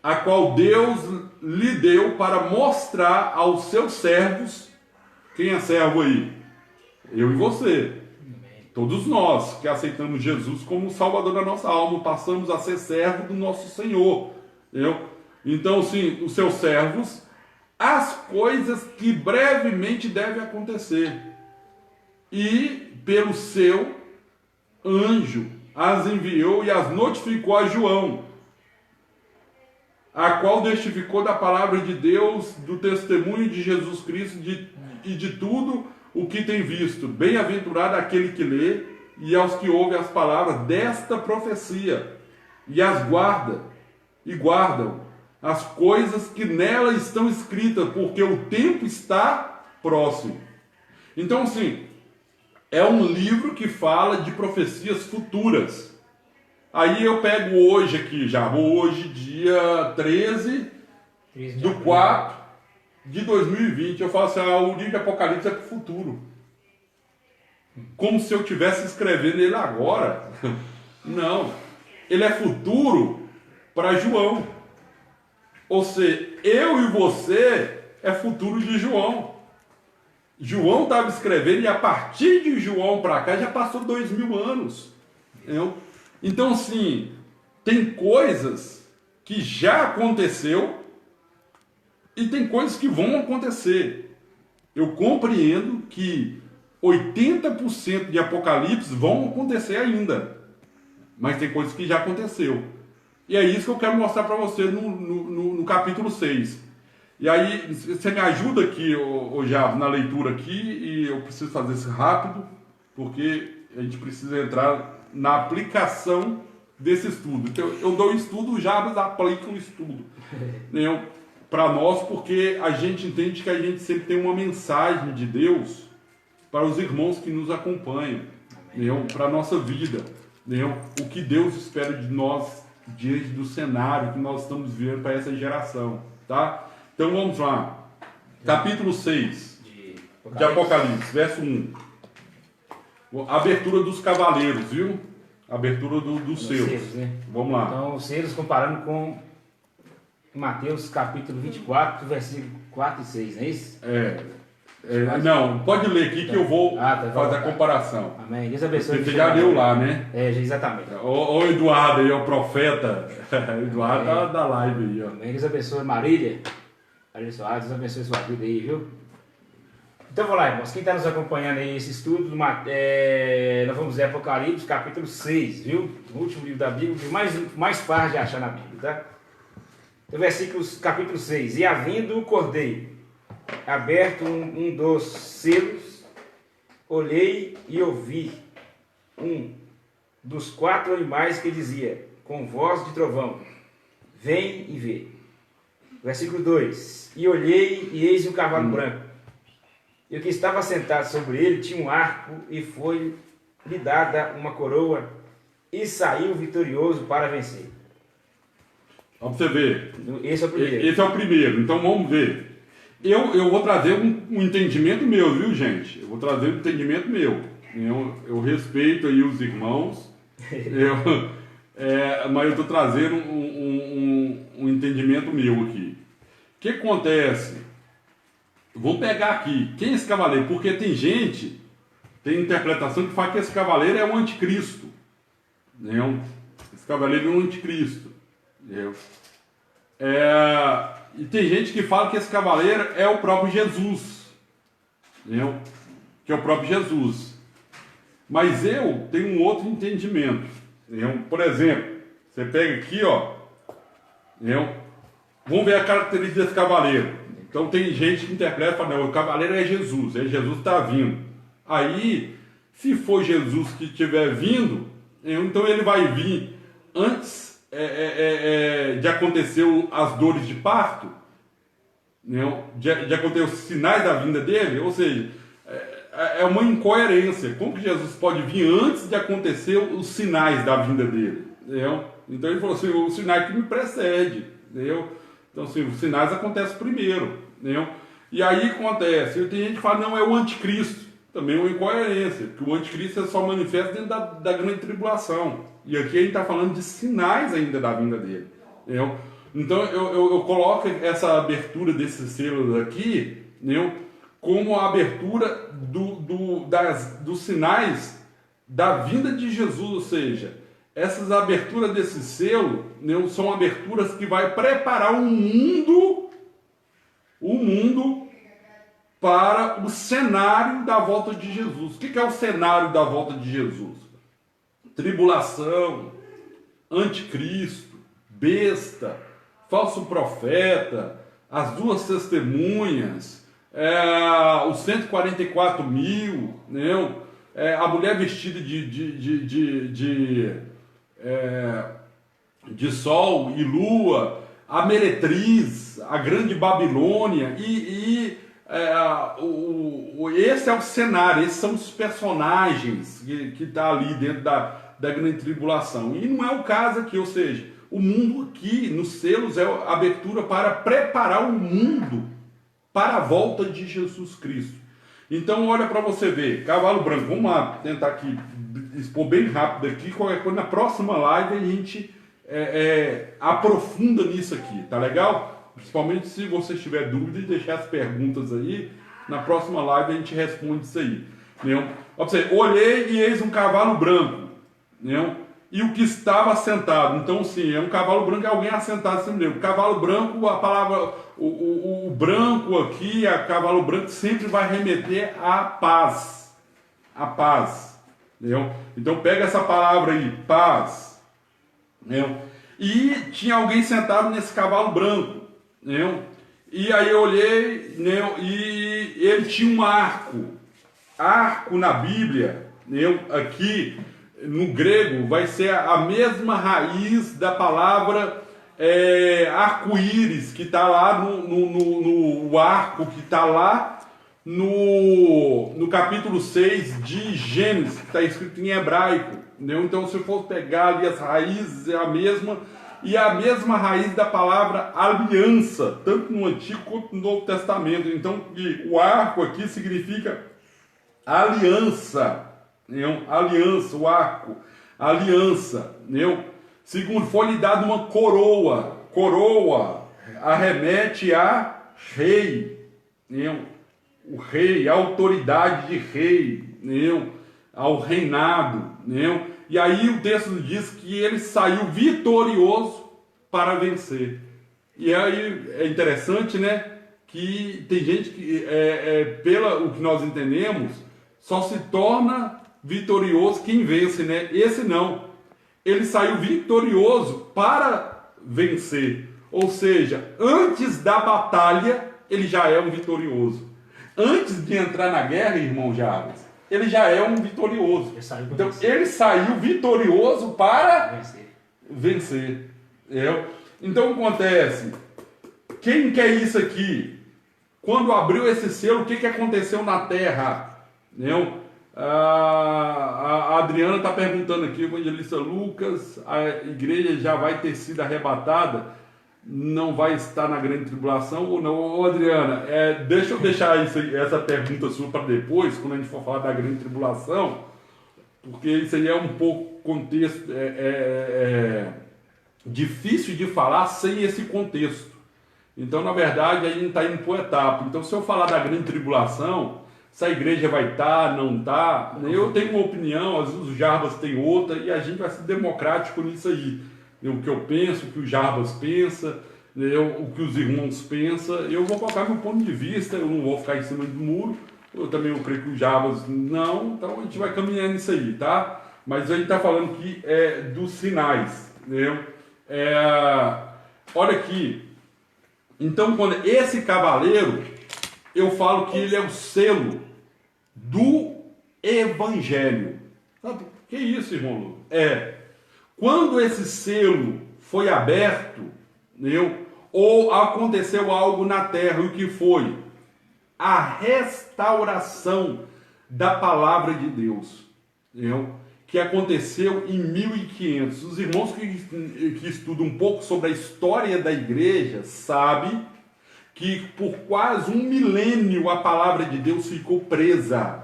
a qual Deus lhe deu para mostrar aos seus servos. Quem é servo aí? Eu e você. Todos nós que aceitamos Jesus como Salvador da nossa alma, passamos a ser servo do nosso Senhor. Então, sim, os seus servos, as coisas que brevemente devem acontecer. E pelo seu anjo as enviou e as notificou a João, a qual testificou da palavra de Deus, do testemunho de Jesus Cristo e de tudo o que tem visto. Bem-aventurado aquele que lê e aos que ouvem as palavras desta profecia e as guardam as coisas que nela estão escritas, porque o tempo está próximo. Então, sim, é um livro que fala de profecias futuras. Aí eu pego hoje aqui, hoje, dia 13 de 4 de 2020, eu falo assim, o livro de Apocalipse é para o futuro. Como se eu estivesse escrevendo ele agora. Não, ele é futuro para João. Ou seja, eu e você é futuro de João. João estava escrevendo e a partir de João para cá já passou 2000 anos. Entendeu? Então, assim, tem coisas que já aconteceu e tem coisas que vão acontecer. Eu compreendo que 80% de Apocalipse vão acontecer ainda, mas tem coisas que já aconteceu. E é isso que eu quero mostrar para você no capítulo 6. E aí, você me ajuda aqui, Javo, na leitura aqui, e eu preciso fazer isso rápido, porque a gente precisa entrar na aplicação desse estudo. Então, eu dou o estudo, o Javo aplica o estudo. Para nós, porque a gente entende que a gente sempre tem uma mensagem de Deus para os irmãos que nos acompanham, para a nossa vida. O que Deus espera de nós diante do cenário que nós estamos vivendo para essa geração, tá? Então vamos lá, capítulo 6 de Apocalipse, verso 1. Abertura dos cavaleiros, viu? Abertura dos selos. Né? Vamos lá. Então, os selos comparando com Mateus capítulo 24, versículo 4 e 6, não é isso? Não, pode ler aqui que eu vou tá, fazer a comparação. Amém. Deus abençoe. Você já leu lá, né? Exatamente. O Eduardo aí, o profeta. Eduardo tá da live aí, ó. Amém. Deus abençoe Marília. Marília Soares, Deus abençoe sua vida aí, viu? Então vamos lá, irmãos. Quem está nos acompanhando aí esse estudo, nós vamos ler Apocalipse, capítulo 6, viu? O último livro da Bíblia, que mais fácil de achar na Bíblia, tá? Então, capítulo 6. E havendo o cordeiro aberto um dos selos, olhei e ouvi um dos 4 animais que dizia, com voz de trovão, vem e vê. Versículo 2. E olhei e eis um cavalo branco. E o que estava sentado sobre ele tinha um arco e foi-lhe dada uma coroa e saiu vitorioso para vencer. Ó, pra você ver. Esse é o primeiro. Esse é o primeiro, então vamos ver. Eu vou trazer um entendimento meu, viu, gente? Eu vou trazer um entendimento meu. Eu respeito aí os irmãos, mas eu estou trazendo um entendimento meu aqui. O que acontece? Vamos pegar aqui, quem é esse cavaleiro? Porque tem gente, tem interpretação que fala que esse cavaleiro é o anticristo. Esse cavaleiro é o anticristo. E tem gente que fala que esse cavaleiro é o próprio Jesus. Que é o próprio Jesus. Mas eu tenho um outro entendimento. Por exemplo, você pega aqui, ó. Vamos ver a característica desse cavaleiro. Então tem gente que interpreta e fala, não, o cavaleiro é Jesus que está vindo. Aí, se for Jesus que estiver vindo, então ele vai vir antes de acontecer as dores de parto, de acontecer os sinais da vinda dele, ou seja, é uma incoerência. Como que Jesus pode vir antes de acontecer os sinais da vinda dele? Então ele falou assim, o sinal que me precede. Então assim, os sinais acontecem primeiro. E aí acontece, tem gente que fala, não, é o anticristo. Também é uma incoerência, porque o anticristo só manifesta dentro da grande tribulação. E aqui a gente está falando de sinais ainda da vinda dele. Então eu coloco essa abertura desses selos aqui, como a abertura dos sinais da vinda de Jesus, ou seja, essas aberturas desse selo são aberturas que vai preparar o mundo para o cenário da volta de Jesus. O que é o cenário da volta de Jesus? Tribulação, anticristo, besta, falso profeta, as 2 testemunhas, os 144 mil, a mulher vestida de sol e lua, a meretriz, a grande Babilônia, esse é o cenário, esses são os personagens que estão ali dentro da grande tribulação. E não é o caso aqui, ou seja, o mundo aqui, nos selos, é a abertura para preparar o mundo para a volta de Jesus Cristo. Então, olha para você ver, cavalo branco, vamos lá tentar aqui expor bem rápido aqui, qualquer coisa, na próxima live a gente aprofunda nisso aqui, tá legal? Principalmente se você tiver dúvida e deixar as perguntas aí, na próxima live a gente responde isso aí. Ó, você, olhei e eis um cavalo branco, e o que estava assentado. Então, sim, é um cavalo branco, é alguém assentado assim mesmo. Cavalo branco, a palavra, o branco aqui, cavalo branco sempre vai remeter à paz. A paz. Então, pega essa palavra aí, paz. E tinha alguém sentado nesse cavalo branco. E aí eu olhei, e ele tinha um arco. Arco na Bíblia, aqui no grego, vai ser a mesma raiz da palavra arco-íris, que está lá no arco, que está lá no capítulo 6 de Gênesis, que está escrito em hebraico. Então, se eu for pegar ali as raízes, é a mesma, e a mesma raiz da palavra aliança, tanto no Antigo quanto no Novo Testamento. Então, o arco aqui significa aliança. Aliança, o arco, aliança, segundo, foi-lhe dada uma coroa arremete a rei, o rei, a autoridade de rei, entendeu? Ao reinado, entendeu? E aí o texto diz que ele saiu vitorioso para vencer. E aí é interessante, né? Que tem gente que, pelo que nós entendemos, só se torna vitorioso quem vence, né? Esse não. Ele saiu vitorioso para vencer. Ou seja, antes da batalha, ele já é um vitorioso. Antes de entrar na guerra, irmão Jarbas, ele já é um vitorioso. Então, ele saiu vitorioso para vencer. Então, acontece, quem quer isso aqui? Quando abriu esse selo, o que aconteceu na terra? A Adriana está perguntando aqui, o evangelista Lucas, a igreja já vai ter sido arrebatada? Não vai estar na grande tribulação ou não? Ô, Adriana, deixa eu deixar essa pergunta sua para depois, quando a gente for falar da grande tribulação, porque isso aí é um pouco contexto, difícil de falar sem esse contexto. Então, na verdade, a gente está indo por etapa. Então, se eu falar da grande tribulação, se a igreja vai estar, não está, eu tenho uma opinião, às vezes o Jarbas tem outra, e a gente vai ser democrático nisso aí. O que eu penso, o que o Jarbas pensa, o que os irmãos pensam, eu vou colocar meu ponto de vista, eu não vou ficar em cima do muro, eu creio que o Jarbas não, então a gente vai caminhando nisso aí, tá? Mas a gente está falando aqui dos sinais, entendeu? Olha aqui, então quando esse cavaleiro, eu falo que ele é o selo do Evangelho. Sabe? Que isso, irmão Lu? Quando esse selo foi aberto, ou aconteceu algo na terra, o que foi? A restauração da palavra de Deus, que aconteceu em 1500. Os irmãos que estudam um pouco sobre a história da igreja sabem que por quase 1 milênio a palavra de Deus ficou presa.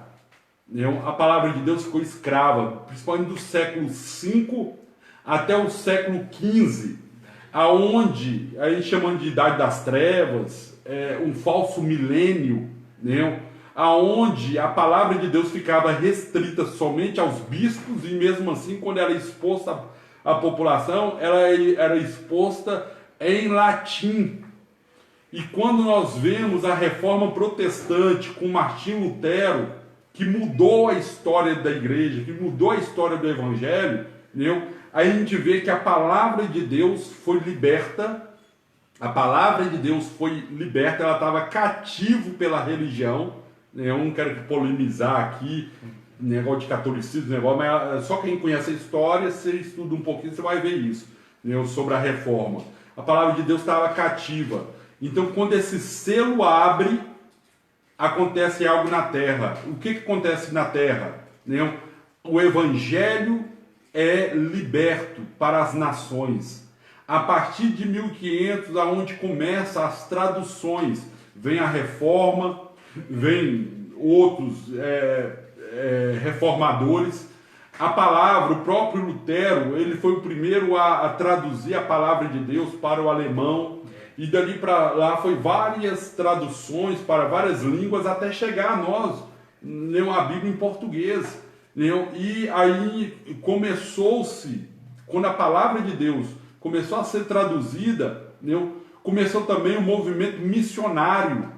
A palavra de Deus ficou escrava, principalmente do século V até o século XV, aonde, aí chamando de Idade das Trevas, um falso milênio, aonde a palavra de Deus ficava restrita somente aos bispos, e mesmo assim, quando era exposta à população, ela era exposta em latim. E quando nós vemos a reforma protestante com Martinho Lutero, que mudou a história da igreja, que mudou a história do evangelho, aí a gente vê que a palavra de Deus foi liberta, ela estava cativo pela religião, eu não quero polemizar aqui, negócio de catolicismo, mas só quem conhece a história, você estuda um pouquinho, você vai ver isso, sobre a reforma. A palavra de Deus estava cativa. Então, quando esse selo abre, acontece algo na terra. O que acontece na terra? O evangelho é liberto para as nações. A partir de 1500, aonde começam as traduções, vem a reforma, vem outros reformadores. A palavra, o próprio Lutero, ele foi o primeiro a traduzir a palavra de Deus para o alemão, e dali para lá foi várias traduções para várias línguas até chegar a nós, a Bíblia em português. E aí começou-se, quando a palavra de Deus começou a ser traduzida, começou também o movimento missionário.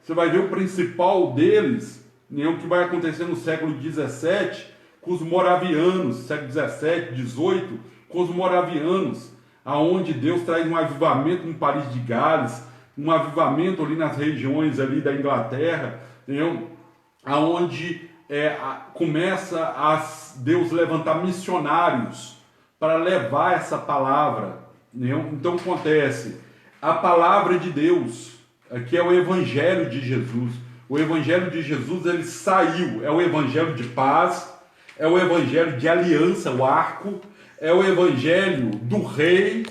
Você vai ver o principal deles, que vai acontecer no século XVII, com os moravianos, século XVII, XVIII, com os moravianos, aonde Deus traz um avivamento no País de Gales, um avivamento ali nas regiões ali da Inglaterra, aonde começa a Deus levantar missionários para levar essa palavra. Então acontece, a palavra de Deus, que é o Evangelho de Jesus. O Evangelho de Jesus, ele saiu, é o Evangelho de paz, é o Evangelho de aliança, o arco, é o Evangelho do rei,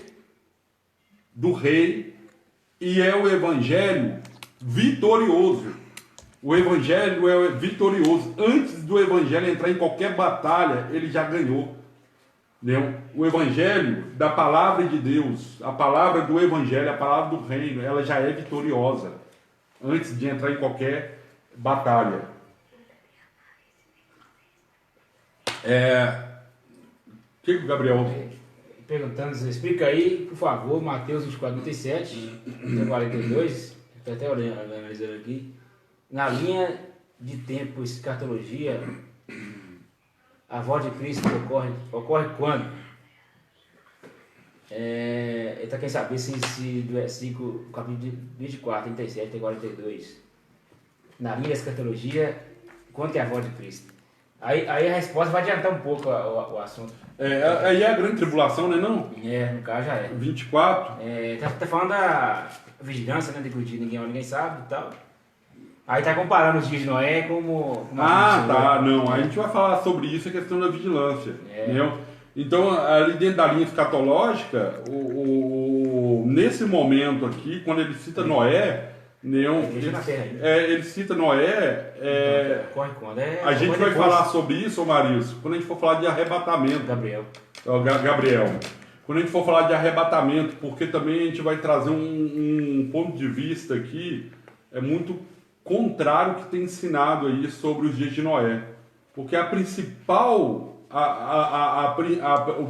e é o Evangelho vitorioso. O Evangelho é vitorioso. Antes do Evangelho entrar em qualquer batalha, ele já ganhou. O Evangelho da palavra de Deus, a palavra do Evangelho, a palavra do reino, ela já é vitoriosa. antes de entrar em qualquer batalha. O que o Gabriel... Perguntando, explica aí, por favor, Mateus 24, 37, até 42, estou até analisando aqui. Na linha de tempo, escatologia, a voz de Cristo ocorre quando? Ele está querendo saber se do versículo, capítulo 24, 37 até 42. Na linha da escatologia, quanto é a voz de Cristo? Aí a resposta vai adiantar um pouco o assunto. Aí é a grande tribulação, né, não? No caso já é. 24. Tá falando da vigilância, né, de que ninguém sabe e tal. Aí tá comparando os dias de Noé como tá, não. A gente vai falar sobre isso, a questão da vigilância. Entendeu? Então, ali dentro da linha escatológica, nesse momento aqui, quando ele cita Noé, ele cita Noé. A gente vai falar sobre isso, ô Marilson, quando a gente for falar de arrebatamento. Gabriel. Quando a gente for falar de arrebatamento, porque também a gente vai trazer um ponto de vista aqui muito contrário ao que tem ensinado aí sobre os dias de Noé. Porque o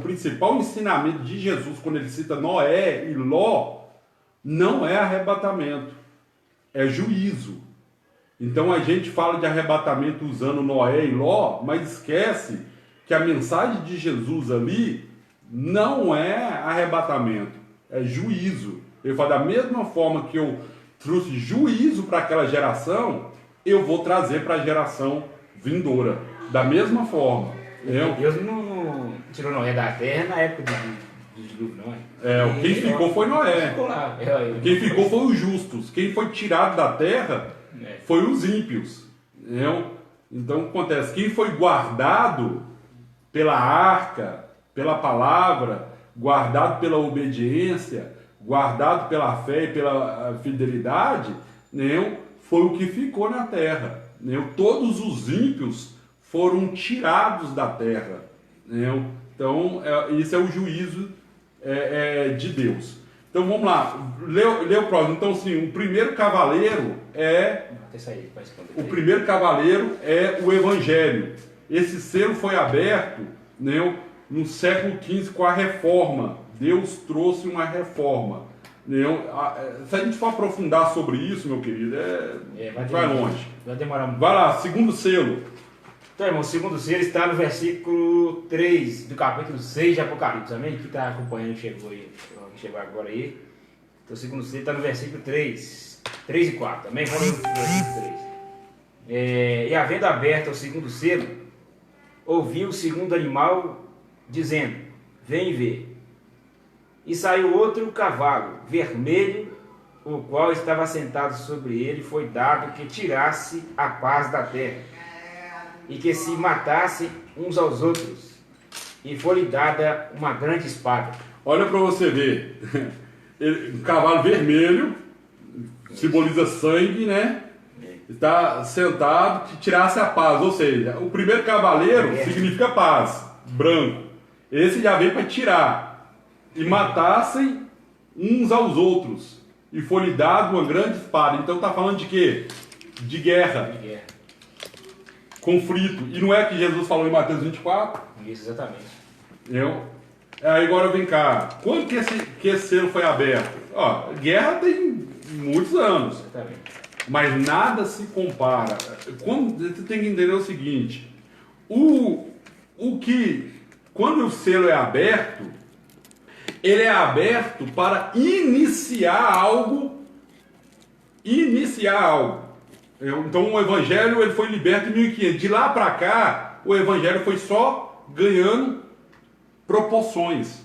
principal ensinamento de Jesus, quando ele cita Noé e Ló, não é arrebatamento, é juízo. Então a gente fala de arrebatamento usando Noé e Ló, mas esquece que a mensagem de Jesus ali não é arrebatamento, é juízo. Ele fala, da mesma forma que eu trouxe juízo para aquela geração, eu vou trazer para a geração vindoura. Da mesma forma. Deus não tirou Noé da terra na época do dilúvio, não. Quem ficou foi Noé. Ficou lá. Quem ficou foi os justos. Quem foi tirado da terra foi os ímpios. Então, o que acontece? Quem foi guardado pela arca, pela palavra, guardado pela obediência, guardado pela fé e pela fidelidade, foi o que ficou na terra. Todos os ímpios foram tirados da terra. Então, isso é o juízo de Deus. Então, vamos lá. Lê o próximo. Então, sim, o primeiro cavaleiro é o Evangelho. Esse selo foi aberto no século XV com a Reforma. Deus trouxe uma reforma. Se a gente for aprofundar sobre isso, meu querido, vai longe. Vai demorar muito. Vai lá, segundo selo. Então, irmão, o segundo selo está no versículo 3 do capítulo 6 de Apocalipse. Amém? Quem está acompanhando chegou agora aí. Então, o segundo selo está no versículo 3 e 4. Amém? Vamos ler o versículo 3. E havendo aberto o segundo selo, ouvi o segundo animal dizendo: vem ver. E saiu outro cavalo, vermelho, o qual estava sentado sobre ele, foi dado que tirasse a paz da terra, e que se matassem uns aos outros, e foi-lhe dada uma grande espada. Olha para você ver, um cavalo vermelho, simboliza sangue, né? Está sentado, que tirasse a paz, ou seja, o primeiro cavaleiro significa paz, branco. Esse já veio para tirar. E matassem uns aos outros. E foi-lhe dado uma grande espada. Então está falando de quê? De guerra. Conflito. E não é que Jesus falou em Mateus 24? Isso, exatamente. Aí agora vem cá. Quando que esse selo foi aberto? Guerra tem muitos anos. Exatamente. Mas nada se compara. Você tem que entender o seguinte. Quando o selo é aberto, ele é aberto para iniciar algo. Então o Evangelho ele foi liberto em 1500. De lá para cá, o Evangelho foi só ganhando proporções.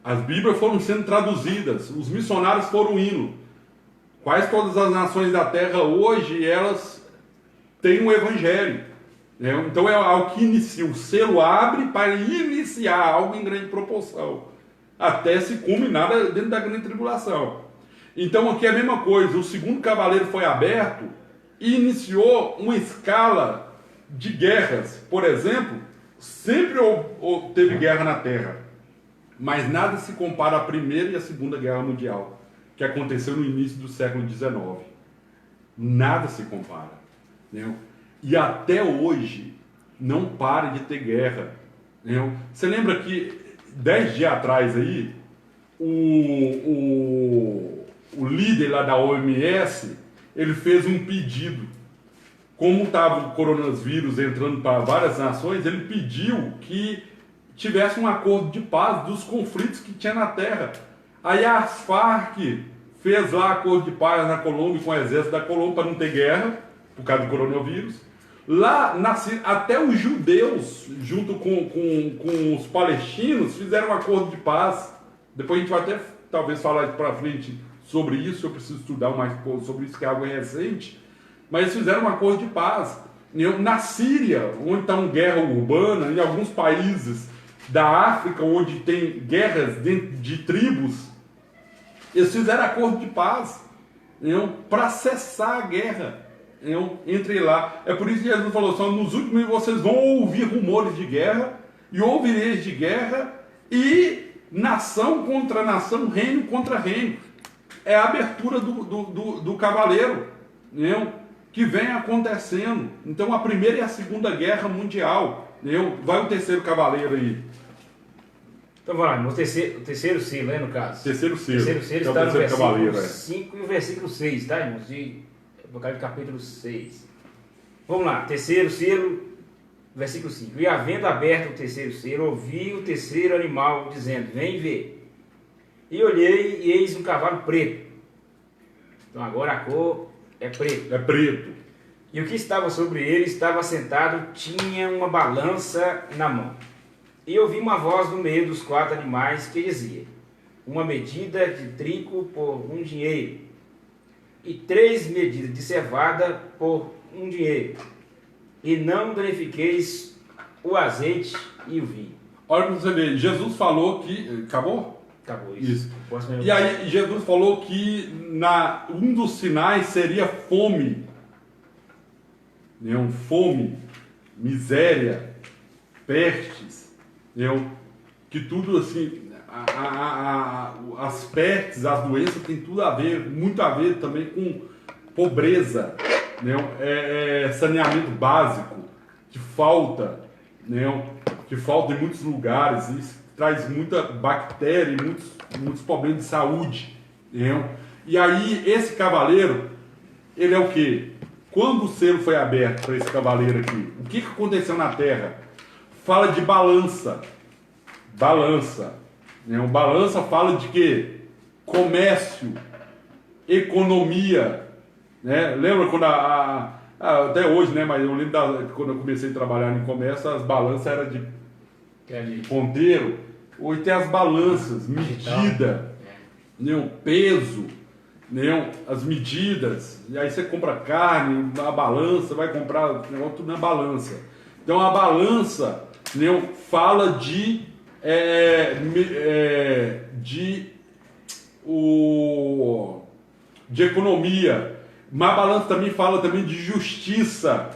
As Bíblias foram sendo traduzidas, os missionários foram indo. Quase todas as nações da terra hoje, elas têm um Evangelho. Então é algo que inicia. O selo abre para iniciar algo em grande proporção, até se culminar dentro da grande tribulação. Então aqui é a mesma coisa, o segundo cavaleiro foi aberto e iniciou uma escala de guerras. Por exemplo, sempre teve guerra na Terra, mas nada se compara à Primeira e à Segunda Guerra Mundial, que aconteceu no início do século XIX. Nada se compara. Entendeu? E até hoje não para de ter guerra. Entendeu? Você lembra que 10 dias atrás aí, o líder lá da OMS, ele fez um pedido. Como estava o coronavírus entrando para várias nações, ele pediu que tivesse um acordo de paz dos conflitos que tinha na Terra. Aí as Farc fez lá acordo de paz na Colômbia com o exército da Colômbia para não ter guerra, por causa do coronavírus. Lá, até os judeus, junto com os palestinos, fizeram um acordo de paz. Depois a gente vai até, talvez, falar para frente sobre isso. Eu preciso estudar mais sobre isso, que é algo recente. Mas eles fizeram um acordo de paz. Na Síria, onde está uma guerra urbana, em alguns países da África, onde tem guerras dentro de tribos, eles fizeram acordo de paz para cessar a guerra entre lá. É por isso que Jesus falou assim: nos últimos vocês vão ouvir rumores de guerra, e ouvireis de guerra, e nação contra nação, reino contra reino. É a abertura do cavaleiro, que vem acontecendo. Então a primeira e a segunda guerra mundial. Vai o terceiro cavaleiro aí. Então vamos lá, o terceiro selo, né, no caso. Terceiro selo. O terceiro selo é está no versículo cavaleiro, 5 e o versículo 6, tá, irmãos? Apocalipse capítulo 6. Vamos lá, terceiro selo, versículo 5. E havendo aberto o terceiro selo, ouvi o terceiro animal dizendo: vem ver. E olhei, e eis um cavalo preto. Então agora a cor é preto. É preto. E o que estava sobre ele estava sentado, tinha uma balança na mão. E ouvi uma voz no meio dos 4 animais que dizia: uma medida de trigo por 1 dinheiro, e 3 medidas de cevada por 1 dinheiro, e não danifiqueis o azeite e o vinho. Olha para você ver, Jesus falou que... Acabou? Acabou isso. E aí Jesus falou que um dos sinais seria fome. Fome, miséria, pestes. Que tudo assim, as pestes, as doenças tem tudo a ver, muito a ver também com pobreza, saneamento básico, que falta em muitos lugares. Isso traz muita bactéria e muitos problemas de saúde. E aí esse cavaleiro, ele é o quê? Quando o selo foi aberto para esse cavaleiro aqui, o que aconteceu na Terra? Fala de balança. Balança. Balança fala de quê? Comércio, economia. Lembra quando até hoje, mas eu lembro quando eu comecei a trabalhar em comércio, as balanças eram de ponteiro. Hoje tem as balanças, medida, peso, as medidas. E aí você compra carne, a balança, vai comprar o negócio tudo na balança. Então a balança fala de economia, mas a balança também fala também de justiça.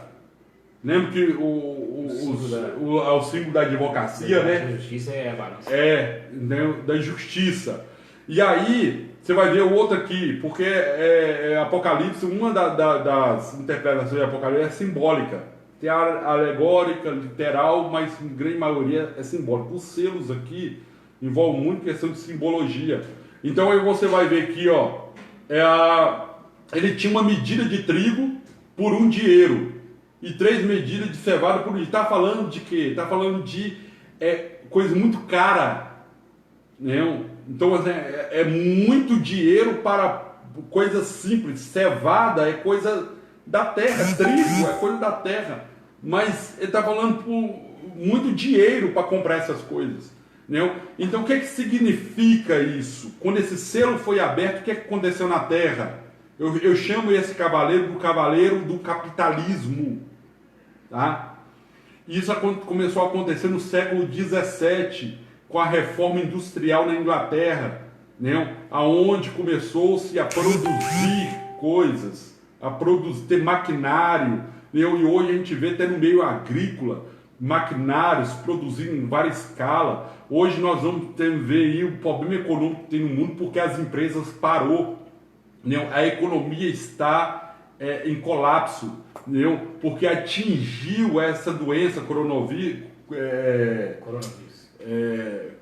Lembra que o símbolo da advocacia, A justiça é a balança. Da justiça. E aí você vai ver o outro aqui, porque Apocalipse, uma das interpretações de Apocalipse é simbólica. Tem a alegórica, literal, mas em grande maioria é simbólica. Os selos aqui envolvem muito questão de simbologia. Então aí você vai ver aqui, ele tinha uma medida de trigo por 1 dinheiro e 3 medidas de cevada por 1 dinheiro. Está falando de quê? Está falando de coisa muito cara. Então é muito dinheiro para coisas simples. Cevada é coisa da terra, trigo é coisa da terra, mas ele está falando por muito dinheiro para comprar essas coisas. Então o que significa isso? Quando esse selo foi aberto, o que aconteceu na terra? Eu chamo esse cavaleiro do capitalismo. Tá? Isso começou a acontecer no século 17, com a reforma industrial na Inglaterra, aonde começou-se a produzir coisas, ter maquinário, e hoje a gente vê até no meio agrícola, maquinários produzindo em várias escalas. Hoje nós vamos ver aí o problema econômico que tem no mundo porque as empresas parou. A economia está em colapso, entendeu? Porque atingiu essa doença Coronavírus.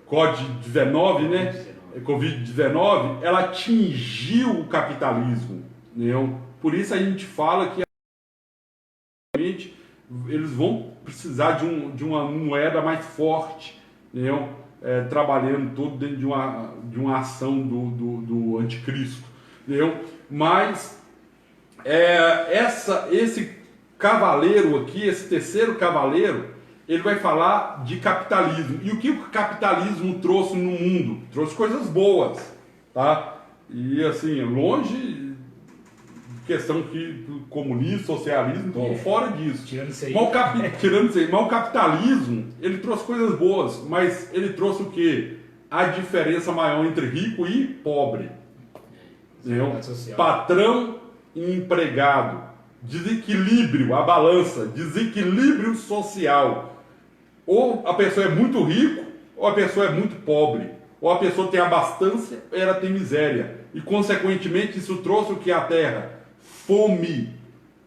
COVID-19, né? Covid-19, ela atingiu o capitalismo, entendeu? Por isso a gente fala que eles vão precisar de uma moeda mais forte, entendeu? Trabalhando todo dentro de uma ação do anticristo, entendeu? Mas esse cavaleiro aqui, esse terceiro cavaleiro, ele vai falar de capitalismo. E o que o capitalismo trouxe no mundo? Trouxe coisas boas, tá? E assim, longe questão que comunismo, socialismo, estão fora disso. Tirando isso aí. Mas o capitalismo, ele trouxe coisas boas, mas ele trouxe o quê? A diferença maior entre rico e pobre. Patrão e empregado. Desequilíbrio, a balança, desequilíbrio social. Ou a pessoa é muito rico, ou a pessoa é muito pobre. Ou a pessoa tem abastança, ou ela tem miséria. E, consequentemente, isso trouxe o que à Terra? Fome.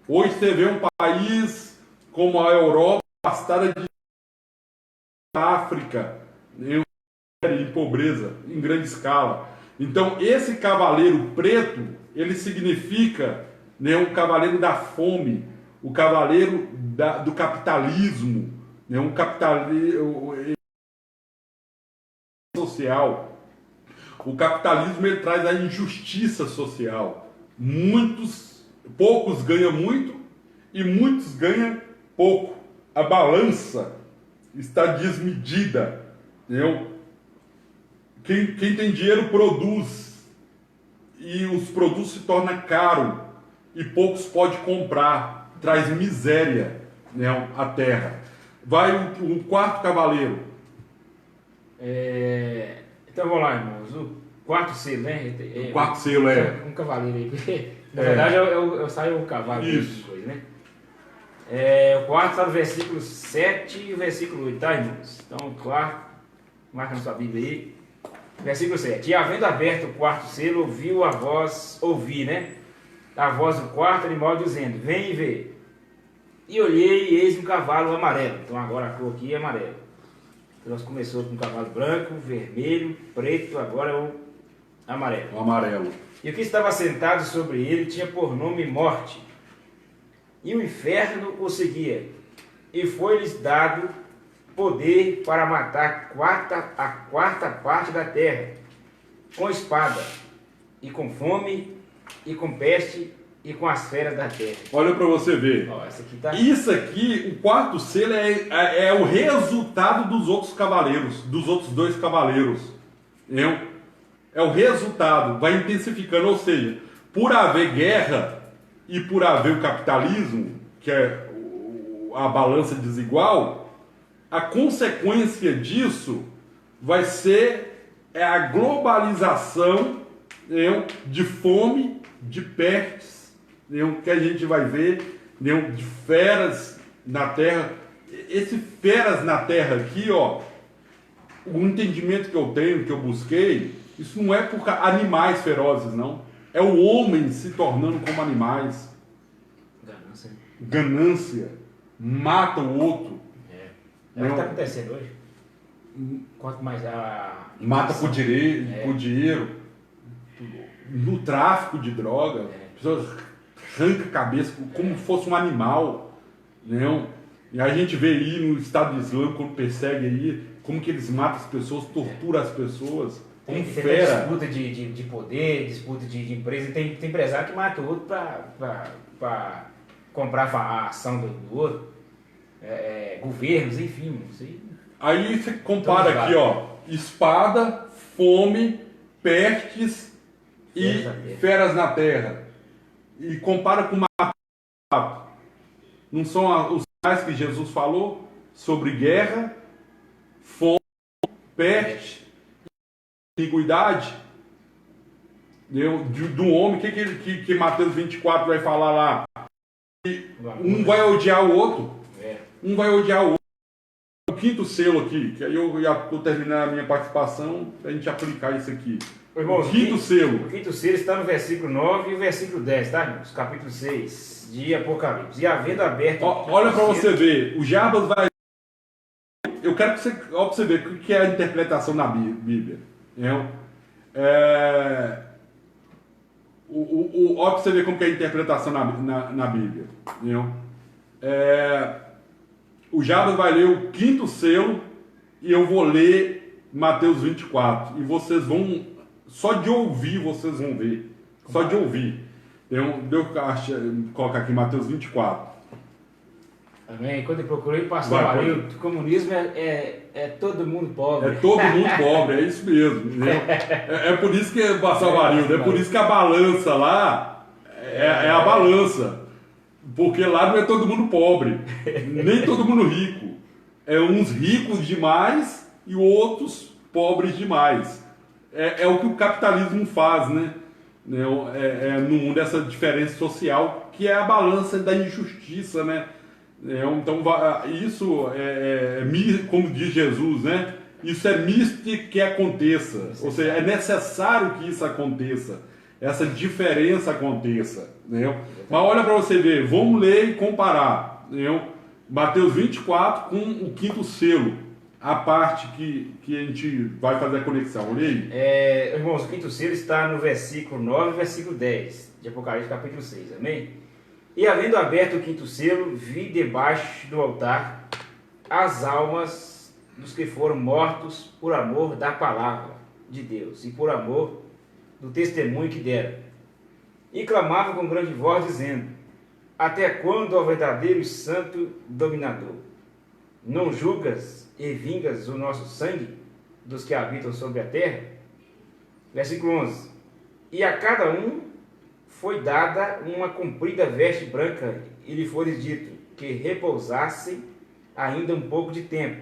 Hoje você vê um país como a Europa, afastada de África, em pobreza, em grande escala. Então, esse cavaleiro preto, ele significa, né, um cavaleiro da fome, o cavaleiro do capitalismo, né, um capitalismo social. O capitalismo, ele traz a injustiça social. Poucos ganham muito e muitos ganham pouco. A balança está desmedida, entendeu? Quem tem dinheiro produz, e os produtos se tornam caros e poucos podem comprar, traz miséria, né, à terra. Vai o quarto cavaleiro. Então vamos lá, irmãos. O quarto selo, né? O quarto selo um cavaleiro aí, porque na verdade eu saio o cavalo. Isso. Coisa, né? O quarto está no versículo 7 e o versículo 8, tá, irmãos? Então o quarto, marca na sua Bíblia aí. Versículo 7. E havendo aberto o quarto selo, ouvi, né? A voz do quarto animal dizendo: vem e vê. E olhei e eis um cavalo amarelo. Então agora a cor aqui é amarelo. Nós começou com um cavalo branco, vermelho, preto, agora é o amarelo. O amarelo. E o que estava sentado sobre ele tinha por nome Morte. E o inferno o seguia. E foi-lhes dado poder para matar a quarta parte da terra, com espada, e com fome, e com peste, e com as feras da terra. Olha para você ver. Isso aqui, o quarto selo é o resultado dos outros cavaleiros, dos outros dois cavaleiros. Entendeu? É o resultado, vai intensificando, ou seja, por haver guerra e por haver o capitalismo, que é a balança desigual, a consequência disso vai ser a globalização, entendeu, de fome, de pestes, entendeu, que a gente vai ver, entendeu, de feras na terra. Esse feras na terra aqui, ó, o entendimento que eu tenho, que eu busquei, isso não é por animais ferozes, não. É o homem se tornando como animais. Ganância. Ganância. Mata o outro. É o que está acontecendo hoje. Quanto mais a... Mata por dinheiro. No tráfico de droga. Pessoas arrancam a cabeça como se fosse um animal. Não? E a gente vê aí no Estado Islâmico, quando persegue aí, como que eles matam as pessoas, torturam as pessoas. Tem disputa de poder, disputa de empresa. Tem empresário que mata o outro para comprar a ação do outro. Governos, enfim. Não sei. Aí você compara aqui, ó, espada, fome, pestes e feras na terra. E compara com mato. Não são os sinais que Jesus falou sobre guerra, fome, peste, iniquidade do homem. O que Mateus 24 vai falar lá? Um vai odiar o outro. Um vai odiar o outro. O quinto selo aqui, que aí eu já estou terminando a minha participação para a gente aplicar isso aqui. Irmãos, O quinto selo. O quinto selo está no versículo 9 e o versículo 10, tá, irmãos? Capítulo 6 de Apocalipse. E havendo aberto... Olha para você ver, o Jarbas vai... Eu quero que você veja o que é a interpretação na Bíblia. Olha para você ver como que é a interpretação na Bíblia. O Jarbas vai ler o quinto selo e eu vou ler Mateus 24. E vocês vão... Só de ouvir vocês vão ver. Só de ouvir. Deu colocar aqui Mateus 24. Amém. Quando eu procurei pastor Marinho, o comunismo é todo mundo pobre. É todo mundo pobre, é isso mesmo. É por isso que, pastor Marinho, é por isso que a balança lá é a balança. Porque lá não é todo mundo pobre, nem todo mundo rico. É uns ricos demais e outros pobres demais. É o que o capitalismo faz, né? No mundo, essa diferença social, que é a balança da injustiça, né? Então, isso como diz Jesus, né? Isso é misto que aconteça. Ou seja, é necessário que isso aconteça. Essa diferença aconteça. Mas olha para você ver, vamos ler e comparar. Mateus 24 com o quinto selo. A parte que a gente vai fazer a conexão. Olha aí. Irmãos, o quinto selo está no versículo 9 e versículo 10 de Apocalipse capítulo 6. Amém? E havendo aberto o quinto selo, vi debaixo do altar as almas dos que foram mortos por amor da palavra de Deus e por amor do testemunho que deram. E clamavam com grande voz, dizendo: Até quando, ó verdadeiro e santo dominador, não julgas e vingas o nosso sangue dos que habitam sobre a terra? Versículo 11. E a cada um foi dada uma comprida veste branca, e lhe foi dito que repousassem ainda um pouco de tempo,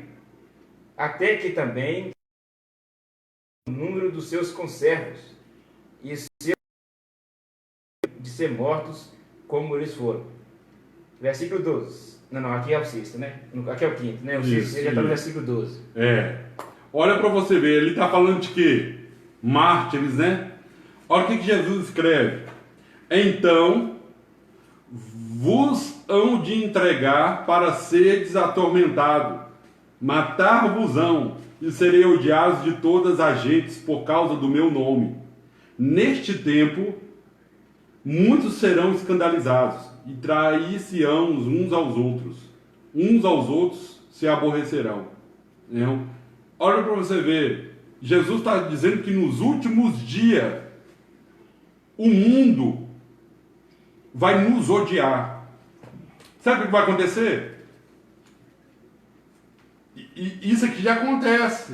até que também o número dos seus conservos e de ser mortos como eles foram. Versículo 12. Não, aqui é o sexto, né? Aqui é o quinto, né? O sexto já está no versículo 12. Olha para você ver, ele está falando de quê? Mártires, né? Olha o que Jesus escreve. Então vos hão de entregar para seres atormentados, matar-vos-ão, e serei odiados de todas as gentes por causa do meu nome. Neste tempo, muitos serão escandalizados, e trair-se-ão uns aos outros se aborrecerão. Olha para você ver, Jesus está dizendo que nos últimos dias, o mundo vai nos odiar. Sabe o que vai acontecer? E isso aqui já acontece.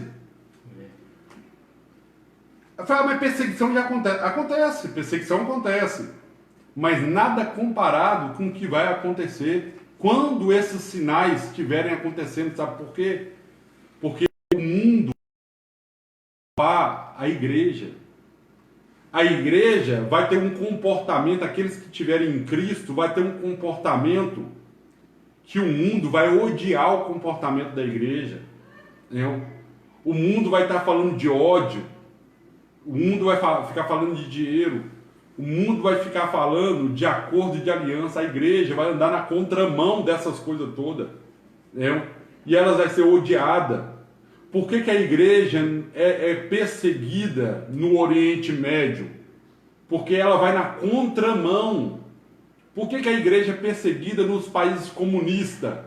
Eu falo, mas perseguição já acontece. Acontece, perseguição acontece. Mas nada comparado com o que vai acontecer quando esses sinais estiverem acontecendo. Sabe por quê? Porque o mundo a igreja. A igreja vai ter um comportamento, aqueles que estiverem em Cristo, vai ter um comportamento que o mundo vai odiar o comportamento da igreja. O mundo vai estar falando de ódio, o mundo vai ficar falando de dinheiro, o mundo vai ficar falando de acordo e de aliança, a igreja vai andar na contramão dessas coisas todas. E ela vai ser odiada. Por que a igreja é perseguida no Oriente Médio? Porque ela vai na contramão. Por que a igreja é perseguida nos países comunistas?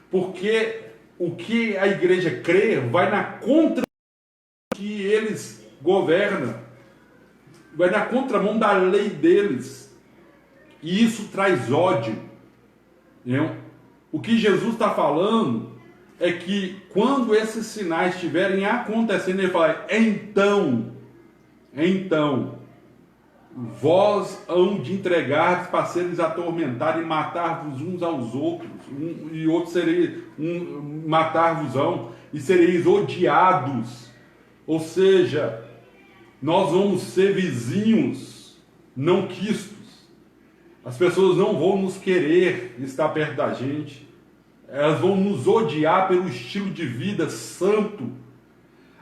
Porque o que a igreja crê vai na contramão que eles governam. Vai na contramão da lei deles. E isso traz ódio. O que Jesus está falando é que quando esses sinais estiverem acontecendo, ele fala: então, vós hão de entregar para seres atormentar e matar-vos uns aos outros, e outros matar-vos-ão, e sereis odiados. Ou seja, nós vamos ser vizinhos não quistos. As pessoas não vão nos querer estar perto da gente. Elas vão nos odiar pelo estilo de vida santo.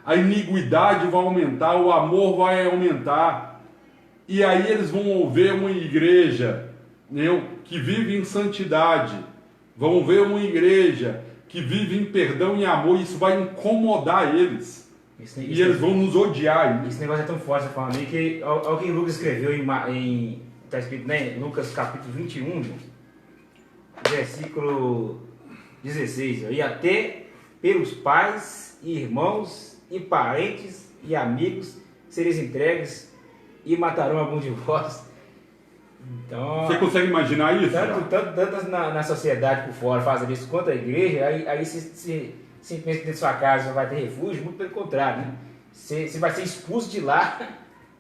a iniquidade vai aumentar, o amor vai aumentar. E aí eles vão ver uma igreja, né, que vive em santidade, vão ver uma igreja que vive em perdão e amor, isso vai incomodar eles. E eles vão nos odiar. Esse negócio é tão forte, falando aí, que alguém Lucas escreveu está escrito, né, Lucas capítulo 21, versículo 16, e até pelos pais e irmãos e parentes e amigos sereis entregues e matarão algum de vós. Então, você consegue imaginar isso? Tanto na sociedade por fora fazem isso quanto a igreja, aí se simplesmente dentro de sua casa vai ter refúgio, muito pelo contrário, né? Você vai ser expulso de lá,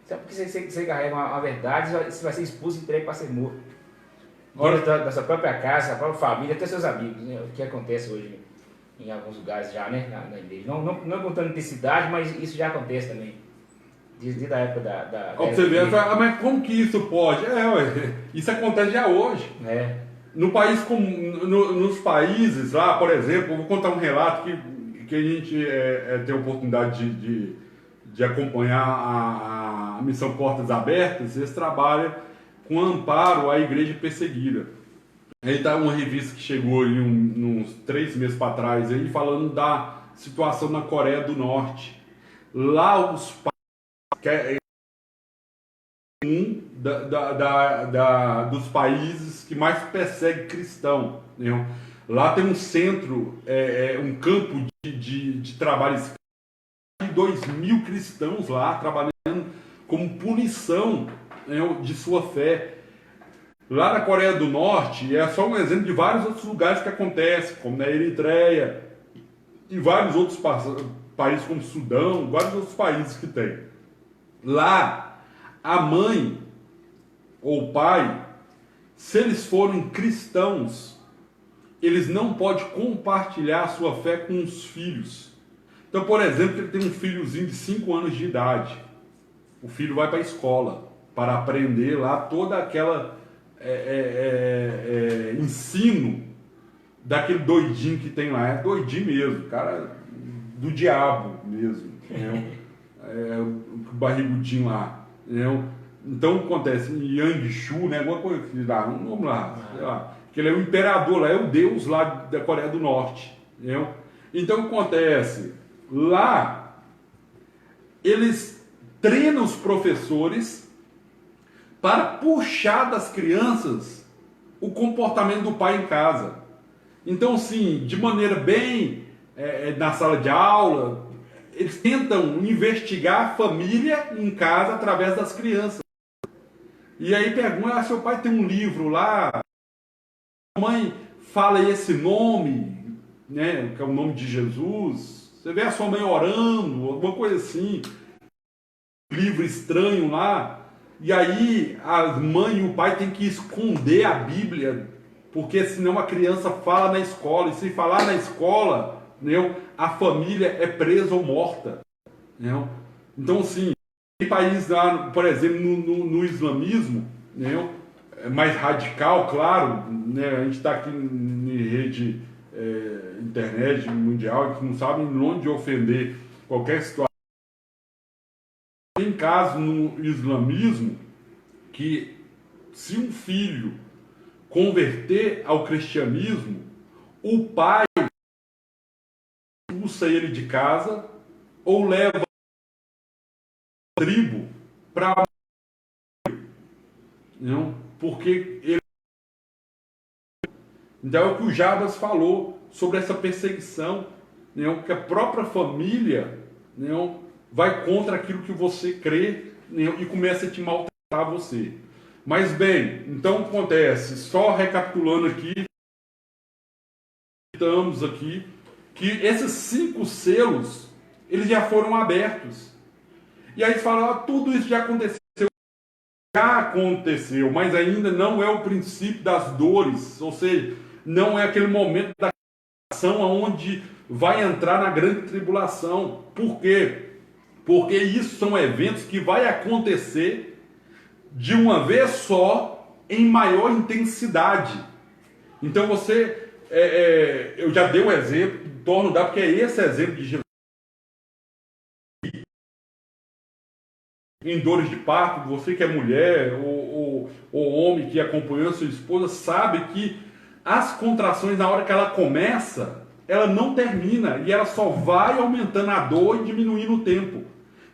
só porque você carrega uma verdade, você vai ser expulso e entregue para ser morto. Dentro da sua própria casa, da própria família, até seus amigos, né? O que acontece hoje em alguns lugares já, né? Na igreja. Não contando de cidade, mas isso já acontece também. Desde a época da você vê, mas como que isso pode? Isso acontece já hoje. No país nos países lá, por exemplo, eu vou contar um relato que a gente tem a oportunidade de acompanhar a Missão Portas Abertas. Eles trabalham com amparo à igreja perseguida. Aí tá uma revista que chegou aí uns 3 meses para trás aí, falando da situação na Coreia do Norte. Lá os pais dos países que mais persegue cristão, né? Lá tem um centro, um campo de trabalho de 2.000 cristãos lá trabalhando como punição, né, de sua fé. Lá na Coreia do Norte é só um exemplo de vários outros lugares que acontece, como na Eritreia e vários outros países como Sudão, vários outros países que tem. Lá a mãe ou o pai, se eles forem cristãos, eles não podem compartilhar a sua fé com os filhos. Então, por exemplo, ele tem um filhozinho de 5 anos de idade. O filho vai para a escola para aprender lá toda aquela ensino daquele doidinho que tem lá. É doidinho mesmo, cara do diabo mesmo. O barrigudinho lá. Então acontece em Yangshu, né? Alguma coisa que dá, vamos lá, sei lá. Que ele é o imperador lá, é o deus lá da Coreia do Norte. Entendeu? Então acontece, lá eles treinam os professores para puxar das crianças o comportamento do pai em casa. Então, sim, de maneira bem na sala de aula, eles tentam investigar a família em casa através das crianças. E aí pergunta, seu pai tem um livro lá, a mãe fala esse nome, né, que é o nome de Jesus, você vê a sua mãe orando, alguma coisa assim, livro estranho lá, e aí a mãe e o pai têm que esconder a Bíblia, porque senão a criança fala na escola, e se falar na escola, né, a família é presa ou morta. Né? Então, sim, tem países lá, por exemplo, no islamismo, né, é mais radical, claro, né, a gente está aqui em rede internet mundial, que não sabem onde ofender qualquer situação. Tem casos no islamismo que, se um filho converter ao cristianismo, o pai expulsa ele de casa ou leva a tribo para não, porque ele. Então é o que o Jabas falou sobre essa perseguição, não, que a própria família não vai contra aquilo que você crê, não, e começa a te maltratar você. Mas bem, então acontece, só recapitulando aqui, estamos aqui, que esses 5 selos, eles já foram abertos. E aí fala, tudo isso já aconteceu, mas ainda não é o princípio das dores, ou seja, não é aquele momento da ação onde vai entrar na grande tribulação. Por quê? Porque isso são eventos que vai acontecer de uma vez só, em maior intensidade. Então você, eu já dei um exemplo, torno dar, porque é esse exemplo de Jesus. em dores de parto, você que é mulher ou homem que acompanhou a sua esposa, sabe que as contrações, na hora que ela começa, ela não termina e ela só vai aumentando a dor e diminuindo o tempo.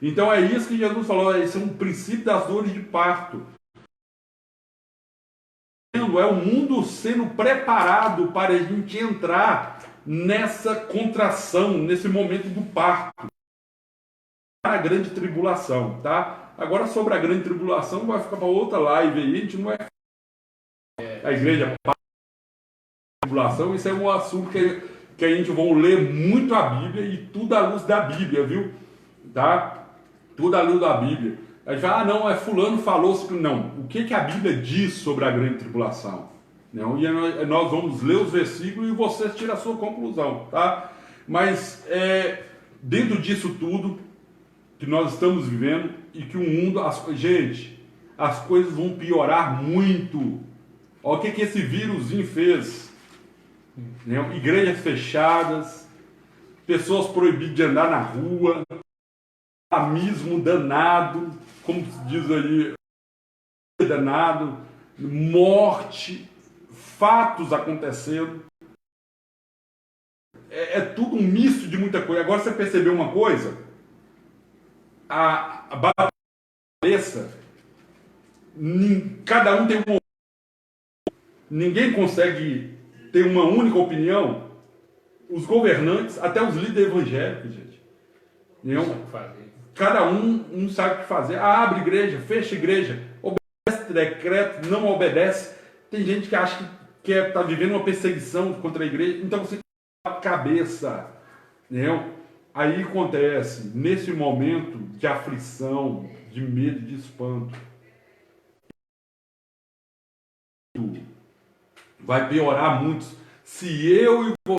Então é isso que Jesus falou, esse é um princípio das dores de parto. É o mundo sendo preparado para a gente entrar nessa contração, nesse momento do parto, a grande tribulação, tá? Agora sobre a grande tribulação vai ficar para outra live aí, a gente não vai a igreja tribulação, isso é um assunto que a gente vai ler muito a Bíblia e tudo à luz da Bíblia, viu? Tá? Tudo à luz da Bíblia. A gente fala, não, fulano falou sobre... Não, o que a Bíblia diz sobre a grande tribulação? Não, e nós vamos ler os versículos e você tira a sua conclusão, tá? Mas dentro disso tudo que nós estamos vivendo e que o mundo... Gente, as coisas vão piorar muito. Olha o que esse vírusinho fez. Igrejas fechadas, pessoas proibidas de andar na rua, islamismo danado, como se diz aí, danado, morte, fatos acontecendo. É tudo um misto de muita coisa. Agora você percebeu uma coisa? A cabeça, cada um tem uma. Ninguém consegue ter uma única opinião. Os governantes, até os líderes evangélicos, gente. Não sabe o que fazer. Cada um não sabe o que fazer. Abre igreja, fecha igreja, obedece decreto, não obedece. Tem gente que acha que está vivendo uma perseguição contra a igreja. Então você a cabeça. Não? Aí acontece, nesse momento de aflição, de medo, de espanto, vai piorar muito. Se eu e você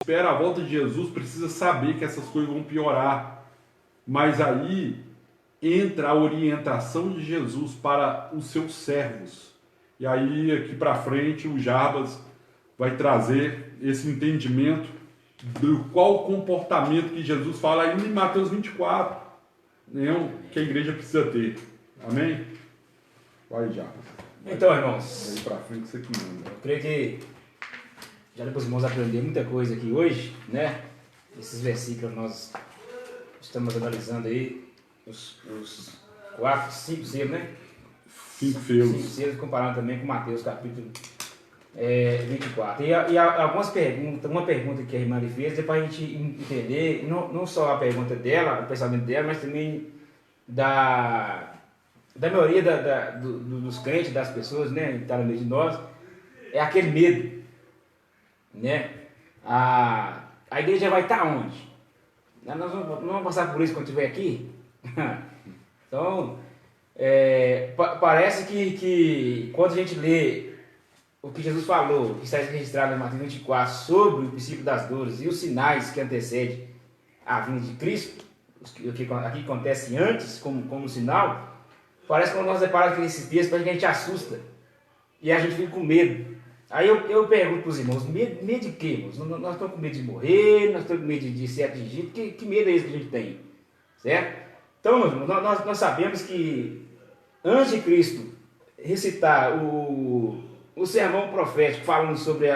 espera a volta de Jesus, precisa saber que essas coisas vão piorar. Mas aí entra a orientação de Jesus para os seus servos. E aí, aqui para frente, o Jarbas vai trazer esse entendimento do qual comportamento que Jesus fala ainda em Mateus 24, né, que a igreja precisa ter. Amém? Vai, Jarbas. Então, irmãos, aí para frente você que manda. Eu creio que já depois os irmãos aprenderam muita coisa aqui hoje, né? Esses versículos nós estamos analisando aí, os 4, 5 selos, né? 5 selos. 5 selos, comparando também com Mateus capítulo 24. E algumas perguntas, uma pergunta que a irmã lhe fez, é para a gente entender, não só a pergunta dela, o pensamento dela, mas também da maioria dos crentes, das pessoas, né, que estão no meio de nós, é aquele medo, né? A igreja vai estar onde? Nós não vamos passar por isso quando estiver aqui? Então, parece que quando a gente lê o que Jesus falou, que está registrado em Mateus 24, sobre o princípio das dores e os sinais que antecedem a vinda de Cristo, o que aqui acontece antes, como sinal, parece que quando nós deparamos com esses textos, parece que a gente assusta. E a gente fica com medo. Aí eu pergunto para os irmãos, medo de quê, irmãos? Nós estamos com medo de morrer, nós estamos com medo de ser atingido. Que medo é esse que a gente tem? Certo? Então, irmãos, nós sabemos que antes de Cristo recitar o sermão profético falando sobre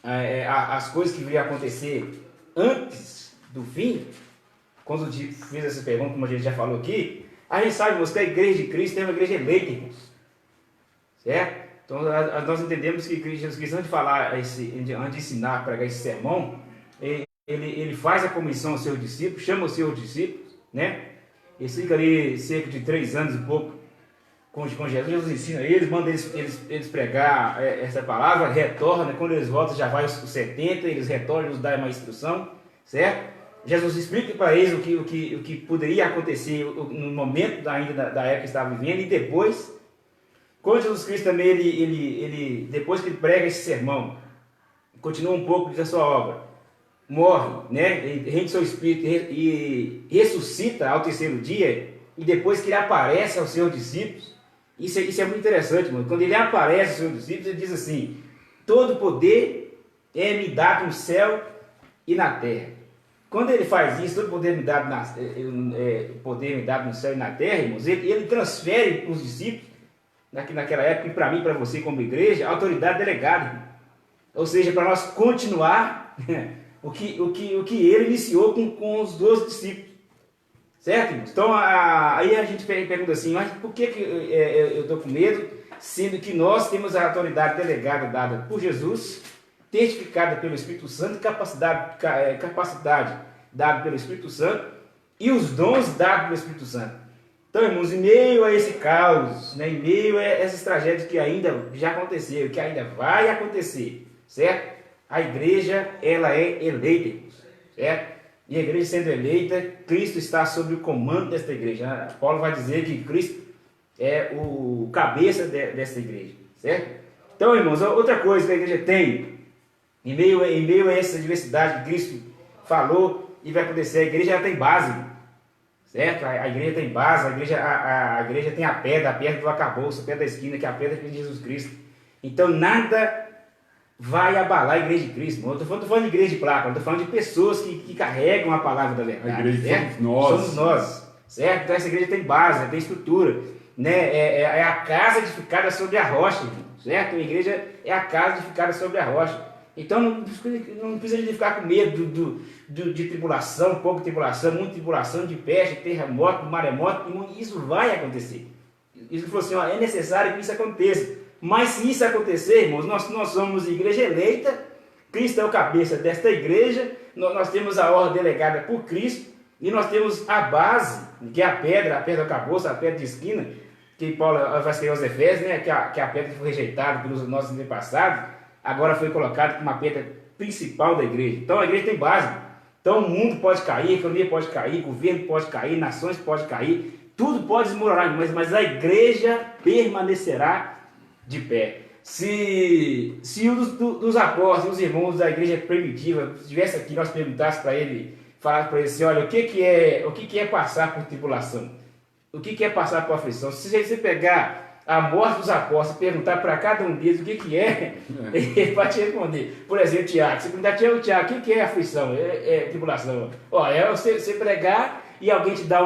as coisas que viriam acontecer antes do fim, quando fiz essa pergunta, como a gente já falou aqui, a gente sabe, irmãos, que a igreja de Cristo é uma igreja eleita, irmãos. Certo? Então, nós entendemos que Jesus Cristo, antes de ensinar, pregar esse sermão, ele faz a comissão aos seus discípulos, chama os seus discípulos, né? Ele fica ali cerca de 3 anos e pouco com Jesus. Jesus ensina eles, manda eles pregar essa palavra, retorna, quando eles voltam já vai os 70, eles retornam, nos dão uma instrução, certo? Jesus explica para eles o que poderia acontecer no momento ainda da época que estava vivendo, e depois, quando Jesus Cristo também, ele depois que ele prega esse sermão, continua um pouco da sua obra, morre, né? Ele rende seu espírito e ressuscita ao 3º dia, e depois que ele aparece aos seus discípulos, isso é muito interessante, mano. Quando ele aparece aos seus discípulos, ele diz assim: todo poder é me dado no céu e na terra. Quando ele faz isso, todo poder me dado, poder me dado no céu e na terra, irmãos, ele transfere para os discípulos, naquela época, e para mim, para você como igreja, a autoridade delegada, irmão. Ou seja, para nós continuar o que ele iniciou com os 12 discípulos. Certo, irmãos? Então, aí a gente pergunta assim, mas por que eu estou com medo, sendo que nós temos a autoridade delegada dada por Jesus, testificada pelo Espírito Santo, capacidade dada pelo Espírito Santo e os dons dados pelo Espírito Santo. Então, irmãos, em meio a esse caos, né, em meio a essas tragédias que ainda já aconteceram, que ainda vai acontecer, certo? A igreja, ela é eleita, irmãos, certo? E a igreja sendo eleita, Cristo está sob o comando desta igreja. Paulo vai dizer que Cristo é o cabeça desta igreja, certo? Então, irmãos, outra coisa que a igreja tem, em meio a essa diversidade que Cristo falou e vai acontecer, a igreja ela tem base, certo? A igreja tem base, a igreja tem a pedra do arcabouço, a pedra da esquina, que é a pedra de Jesus Cristo. Então, nada vai abalar a igreja de Cristo. Eu estou falando de igreja de placa, eu estou falando de pessoas que carregam a palavra da verdade. A igreja certo? somos nós, certo? Então essa igreja tem base, tem estrutura, né? É a casa edificada sobre a rocha, certo? A igreja é a casa edificada sobre a rocha. Então não precisa de ficar com medo de tribulação, pouca tribulação, muita tribulação, de peste, terremoto, maremoto, isso vai acontecer. Isso falou assim, ó, é necessário que isso aconteça. Mas se isso acontecer, irmãos, nós somos igreja eleita, Cristo é o cabeça desta igreja, nós temos a ordem delegada por Cristo, e nós temos a base, que é a pedra do arcabouço, a pedra de esquina, que Paulo vai escrever aos Efésios, né, que a pedra que foi rejeitada pelos nossos antepassados, agora foi colocada como uma pedra principal da igreja. Então a igreja tem base. Então o mundo pode cair, a economia pode cair, o governo pode cair, nações podem cair, tudo pode desmoronar, mas a igreja permanecerá de pé. Se um dos apóstolos, os irmãos da igreja primitiva, estivesse aqui, nós perguntássemos para ele, falasse para ele assim, olha, o que é passar por tribulação? O que é passar por aflição? Se você pegar a morte dos apóstolos e perguntar para cada um deles o que é, ele vai te responder. Por exemplo, Tiago, você perguntar, Tiago, o que é aflição? É tribulação. Ó, é você pregar e alguém te dá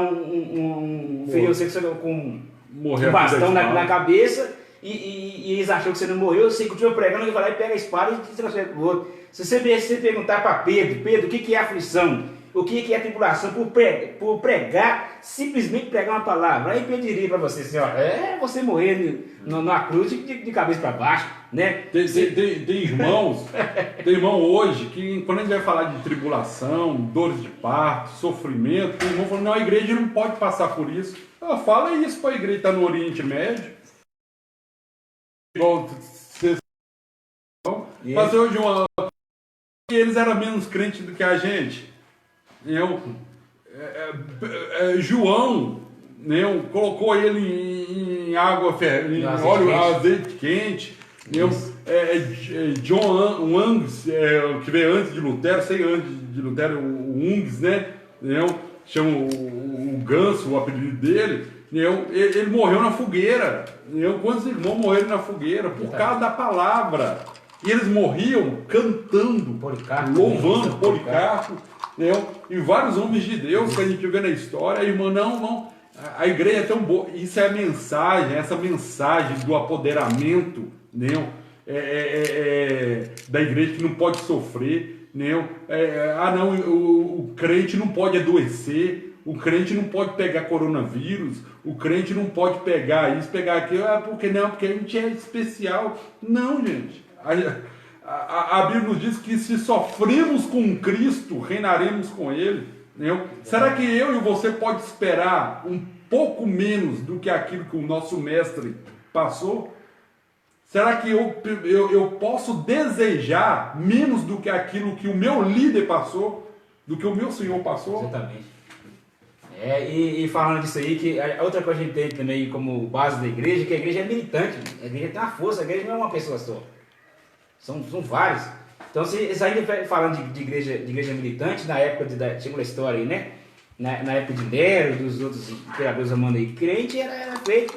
ferir você com um bastão na cabeça, e eles acham que você não morreu, você continua pregando, ele vai lá e pega a espada e te transfere para o outro. Se você perguntar para Pedro, o que é aflição? O que é tribulação? Por pregar, simplesmente pregar uma palavra. Aí Pedro diria para você assim, ó, você morrer numa cruz de cabeça para baixo, né? Tem irmão hoje que quando a gente vai falar de tribulação, dores de parto, sofrimento, tem irmão falando, não, a igreja não pode passar por isso. Fala isso para a igreja que está no Oriente Médio. Igual vocês fazer hoje eles eram menos crentes do que a gente. João, colocou ele em água, em óleo, azeite quente. John Ungs, que veio antes de Lutero, antes de Lutero, o Ungs, né? Chama o Ganso, o apelido dele. Ele morreu na fogueira. Quantos irmãos morreram na fogueira? Por causa da palavra. E eles morriam cantando, louvando Policarpo. E vários homens de Deus que a gente vê na história. Irmão, não. A igreja é tão boa. Isso é a mensagem, essa mensagem do apoderamento, da igreja que não pode sofrer. O crente não pode adoecer. O crente não pode pegar coronavírus, o crente não pode pegar isso, pegar aquilo, porque a gente é especial. Não, gente. A Bíblia nos diz que se sofremos com Cristo, reinaremos com Ele. Será que eu e você pode esperar um pouco menos do que aquilo que o nosso mestre passou? Será que eu posso desejar menos do que aquilo que o meu líder passou, do que o meu Senhor passou? Exatamente. E falando disso aí, que a outra coisa que a gente tem também como base da igreja, que a igreja é militante, a igreja tem uma força, a igreja não é uma pessoa só, são vários. Então, isso aí falando de igreja militante, na época tinha uma história aí, né? Na época de Nero, dos outros imperadores romanos aí, crente era feito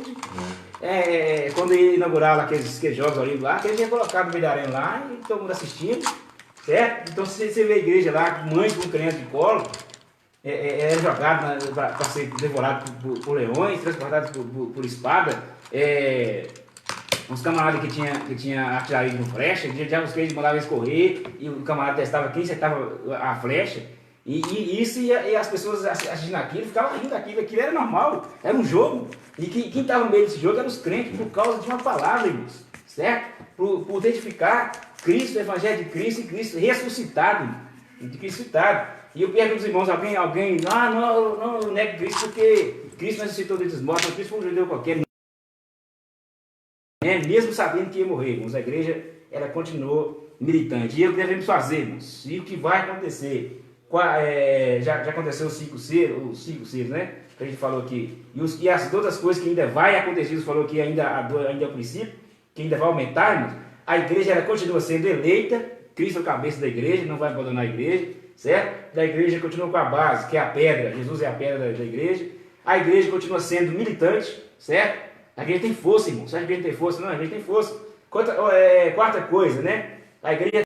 quando ia inaugurar lá aqueles jogos ali lá, que ele tinha colocado o meio da arena lá e todo mundo assistindo. certo? Então, se você vê a igreja lá, mãe com criança de colo, é jogado para ser devorado por leões, transportado por espada, uns camaradas que tinha artilharia com flecha, já os crentes mandavam eles correr, e o camarada testava quem acertava a flecha, e isso, e as pessoas assistindo aquilo, ficavam rindo daquilo, aquilo era normal, era um jogo, e quem estava no meio desse jogo eram os crentes, por causa de uma palavra, irmãos, certo? Por identificar Cristo, o Evangelho de Cristo, e Cristo ressuscitado, E eu pergunto aos irmãos, alguém, não negue Cristo, porque Cristo não ressuscitou dentre os mortos, Cristo foi um judeu qualquer, mesmo sabendo que ia morrer, irmãos, a igreja, ela continuou militante. E o que devemos fazer, irmãos? E o que vai acontecer? Já aconteceu os cinco selos, né? Que a gente falou aqui. E as outras coisas que ainda vai acontecer, Jesus falou que ainda é o princípio, que ainda vai aumentar, irmãos. A igreja, ela continua sendo eleita, Cristo é o cabeça da igreja, não vai abandonar a igreja, certo? Da igreja continua com a base, que é a pedra, Jesus é a pedra da igreja. A igreja continua sendo militante, certo? A igreja tem força, irmão. Você acha que a igreja tem força? Não, a igreja tem força. Quarta coisa, né? A igreja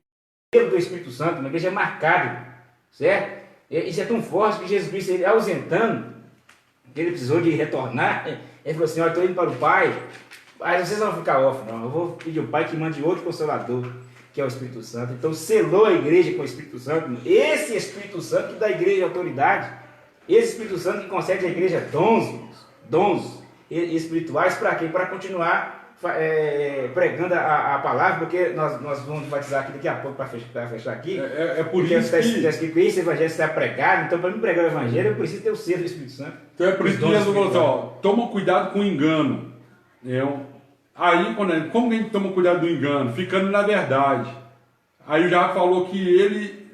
é do Espírito Santo, uma igreja é marcada, certo? Isso é tão forte que Jesus Cristo, ele ausentando, que ele precisou de retornar, ele falou assim, olha, estou indo para o Pai, mas vocês não vão ficar órfãos, não. Eu vou pedir ao Pai que mande outro Consolador, que é o Espírito Santo. Então selou a igreja com o Espírito Santo, esse Espírito Santo que dá à igreja autoridade, esse Espírito Santo que concede à igreja dons espirituais, para quê? Para continuar pregando a palavra, porque nós vamos batizar aqui daqui a pouco, para fechar aqui. Por isso que está escrito que esse evangelho está pregado, então para mim pregar o evangelho eu preciso ter o selo do Espírito Santo. Então é por isso que Jesus falou assim, ó, toma cuidado com o engano. Aí, como que a gente toma cuidado do engano? Ficando na verdade. Aí já falou que ele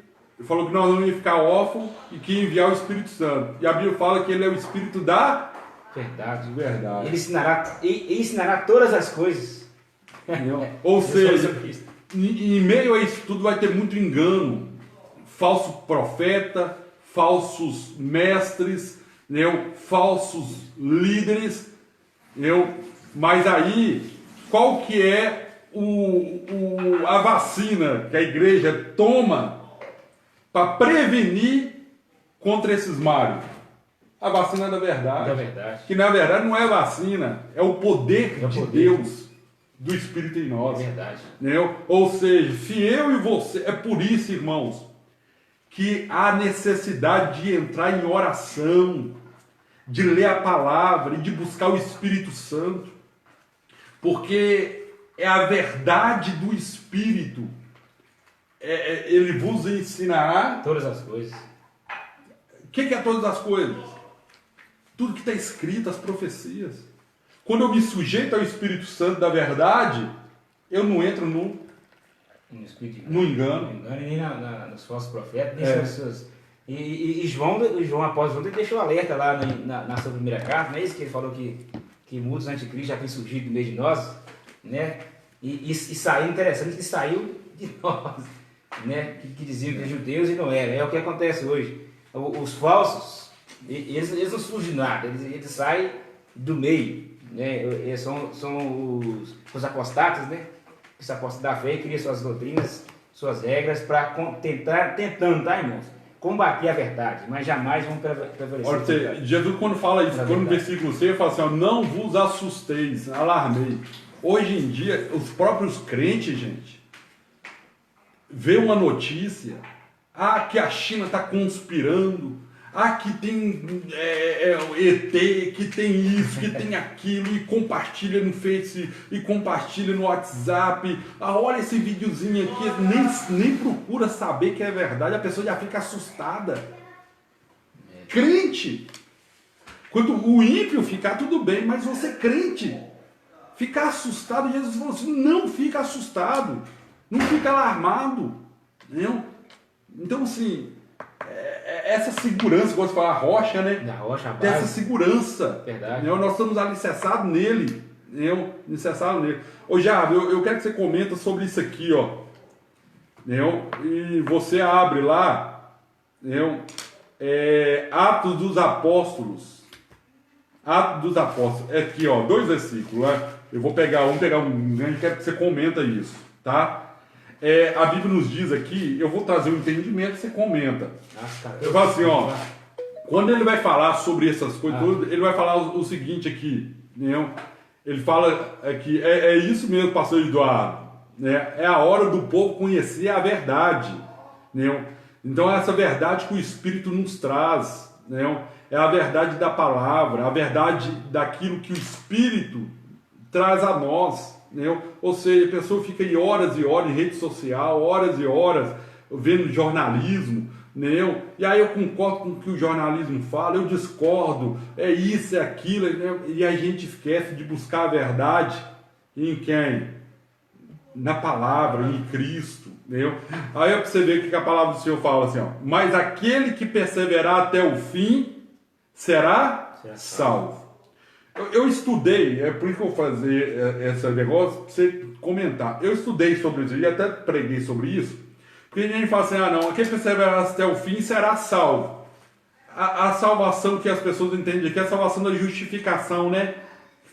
falou que nós não íamos ficar órfãos e que ia enviar o Espírito Santo. E a Bíblia fala que ele é o Espírito da verdade. Ele ensinará todas as coisas. Ou seja, em meio a isso tudo vai ter muito engano. Falso profeta, falsos mestres, falsos líderes. Mas aí, qual que é a vacina que a igreja toma para prevenir contra esses males? A vacina da verdade. Que na verdade não é vacina, é o poder de Deus, do Espírito em nós. É verdade. Ou seja, se eu e você, é por isso, irmãos, que há necessidade de entrar em oração, de ler a palavra e de buscar o Espírito Santo, porque é a verdade do Espírito. Ele vos ensinará todas as coisas. O que é todas as coisas? Tudo que está escrito, as profecias. Quando eu me sujeito ao Espírito Santo da verdade, eu não entro no engano. Nem nos falsos profetas, nem nas suas... E João apóstolo, ele deixou alerta lá na sua primeira carta, não é isso que ele falou que muitos anticristos já têm surgido no meio de nós, né? E saiu, interessante que saiu de nós, né? Que diziam que eram judeus e não eram. É o que acontece hoje. Os falsos, eles não surgem de nada, eles saem do meio, né? Eles são os apostatas, né? Que se apostam da fé e criam suas doutrinas, suas regras para tentando, tá, irmãos? Combater a verdade, mas jamais vão prevalecer. Olha, Jesus quando fala isso, quando no versículo 6 ele fala assim, ó, não vos assusteis, alarmei. Hoje em dia, os próprios crentes, gente, vê uma notícia, que a China está conspirando, que tem ET, que tem isso, que tem aquilo, e compartilha no Face, e compartilha no WhatsApp. Olha esse videozinho aqui, nem procura saber que é verdade, a pessoa já fica assustada. Crente! Quando o ímpio ficar, tudo bem, mas você crente, ficar assustado, Jesus falou assim, não fica assustado, não fica alarmado. Entendeu? Então, assim, essa segurança, gosto de falar, a rocha, né? Da rocha, a base. Tem essa segurança. Verdade. Nós estamos alicerçados nele. Alicerçados nele. Ô, Java, eu quero que você comenta sobre isso aqui, ó. E você abre lá, Atos dos Apóstolos. Atos dos Apóstolos. É aqui, ó, 2 versículos. Vamos pegar um, eu quero que você comenta isso, tá? a Bíblia nos diz aqui, eu vou trazer um entendimento, você comenta. Cara, Eu falo assim, ó, quando ele vai falar sobre essas coisas, ele vai falar o seguinte aqui, entendeu? Ele fala que é isso mesmo, pastor Eduardo, né? É a hora do povo conhecer a verdade, entendeu? Então é essa verdade que o Espírito nos traz, entendeu? É a verdade da palavra, a verdade daquilo que o Espírito traz a nós, entendeu? Ou seja, a pessoa fica aí horas e horas em rede social, horas e horas vendo jornalismo, entendeu? E aí eu concordo com o que o jornalismo fala, eu discordo, é isso, é aquilo, entendeu? E a gente esquece de buscar a verdade em quem? Na palavra, em Cristo, entendeu? Aí é para você ver o que a palavra do Senhor fala assim, ó, mas aquele que perseverar até o fim será salvo. Eu estudei, é por isso que eu vou fazer esse negócio, para você comentar. Eu estudei sobre isso, e até preguei sobre isso, porque ninguém fala assim, não, aquele que perseverar até o fim será salvo. A salvação que as pessoas entendem aqui é a salvação da justificação, né?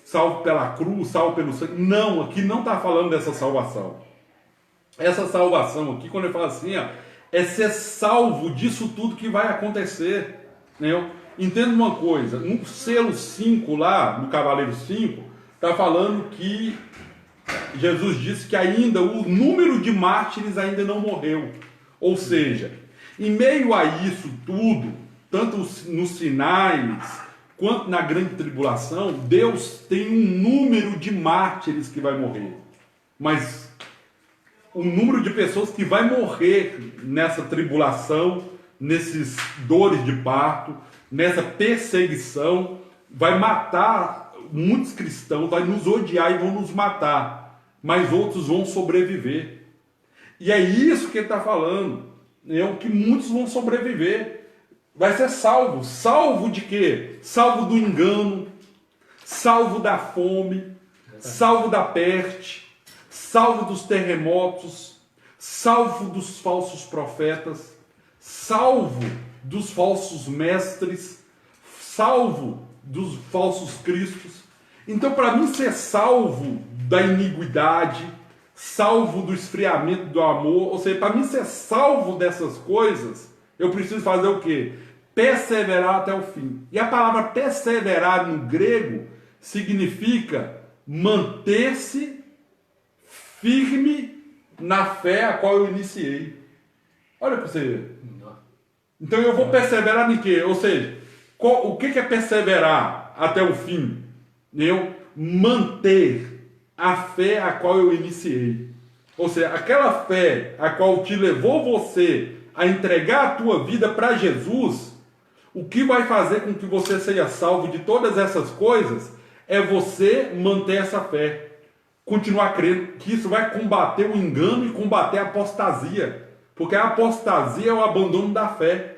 Salvo pela cruz, salvo pelo sangue. Não, aqui não está falando dessa salvação. Essa salvação aqui, quando ele fala assim, ó, é ser salvo disso tudo que vai acontecer, entendeu? Entenda uma coisa, no selo 5 lá, no Cavaleiro 5, está falando que Jesus disse que ainda o número de mártires ainda não morreu. Ou seja, em meio a isso tudo, tanto nos sinais quanto na grande tribulação, Deus tem um número de mártires que vai morrer. Mas o número de pessoas que vai morrer nessa tribulação, nesses dores de parto, nessa perseguição, vai matar muitos cristãos, vai nos odiar e vão nos matar, mas outros vão sobreviver. E é isso que ele está falando, né? Que muitos vão sobreviver, vai ser salvo. Salvo de quê? Salvo do engano, salvo da fome, salvo da peste, salvo dos terremotos, salvo dos falsos profetas, salvo dos falsos mestres, salvo dos falsos cristos. Então, para mim ser salvo da iniquidade, salvo do esfriamento do amor, ou seja, para mim ser salvo dessas coisas, eu preciso fazer o quê? Perseverar até o fim. E a palavra perseverar no grego significa manter-se firme na fé a qual eu iniciei. Olha para você ver. Então eu vou perseverar em quê? Ou seja, o que é perseverar até o fim? Eu manter a fé a qual eu iniciei. Ou seja, aquela fé a qual te levou você a entregar a tua vida para Jesus, o que vai fazer com que você seja salvo de todas essas coisas é você manter essa fé. Continuar crendo que isso vai combater o engano e combater a apostasia. Porque a apostasia é o abandono da fé.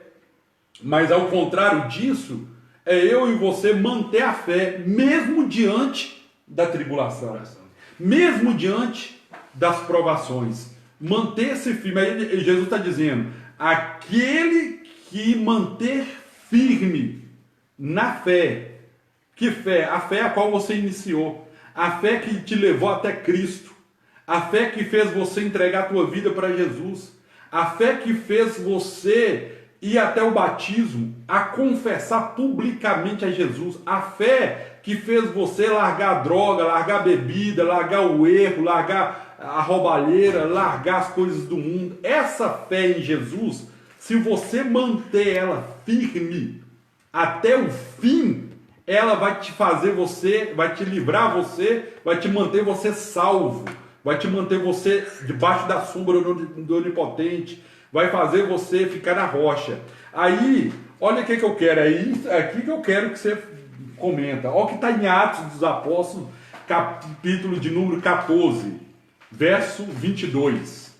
Mas ao contrário disso, é eu e você manter a fé, mesmo diante da tribulação, mesmo diante das provações. Manter-se firme. Aí Jesus está dizendo, aquele que manter firme na fé. Que fé? A fé a qual você iniciou. A fé que te levou até Cristo. A fé que fez você entregar a tua vida para Jesus. A fé que fez você ir até o batismo, a confessar publicamente a Jesus. A fé que fez você largar a droga, largar a bebida, largar o erro, largar a roubalheira, largar as coisas do mundo. Essa fé em Jesus, se você manter ela firme até o fim, ela vai te fazer você, vai te livrar você, vai te manter você salvo, vai te manter você debaixo da sombra do Onipotente, vai fazer você ficar na rocha. Aí, olha o que eu quero, é aqui que eu quero que você comenta. Olha o que está em Atos dos Apóstolos, capítulo de número 14, verso 22.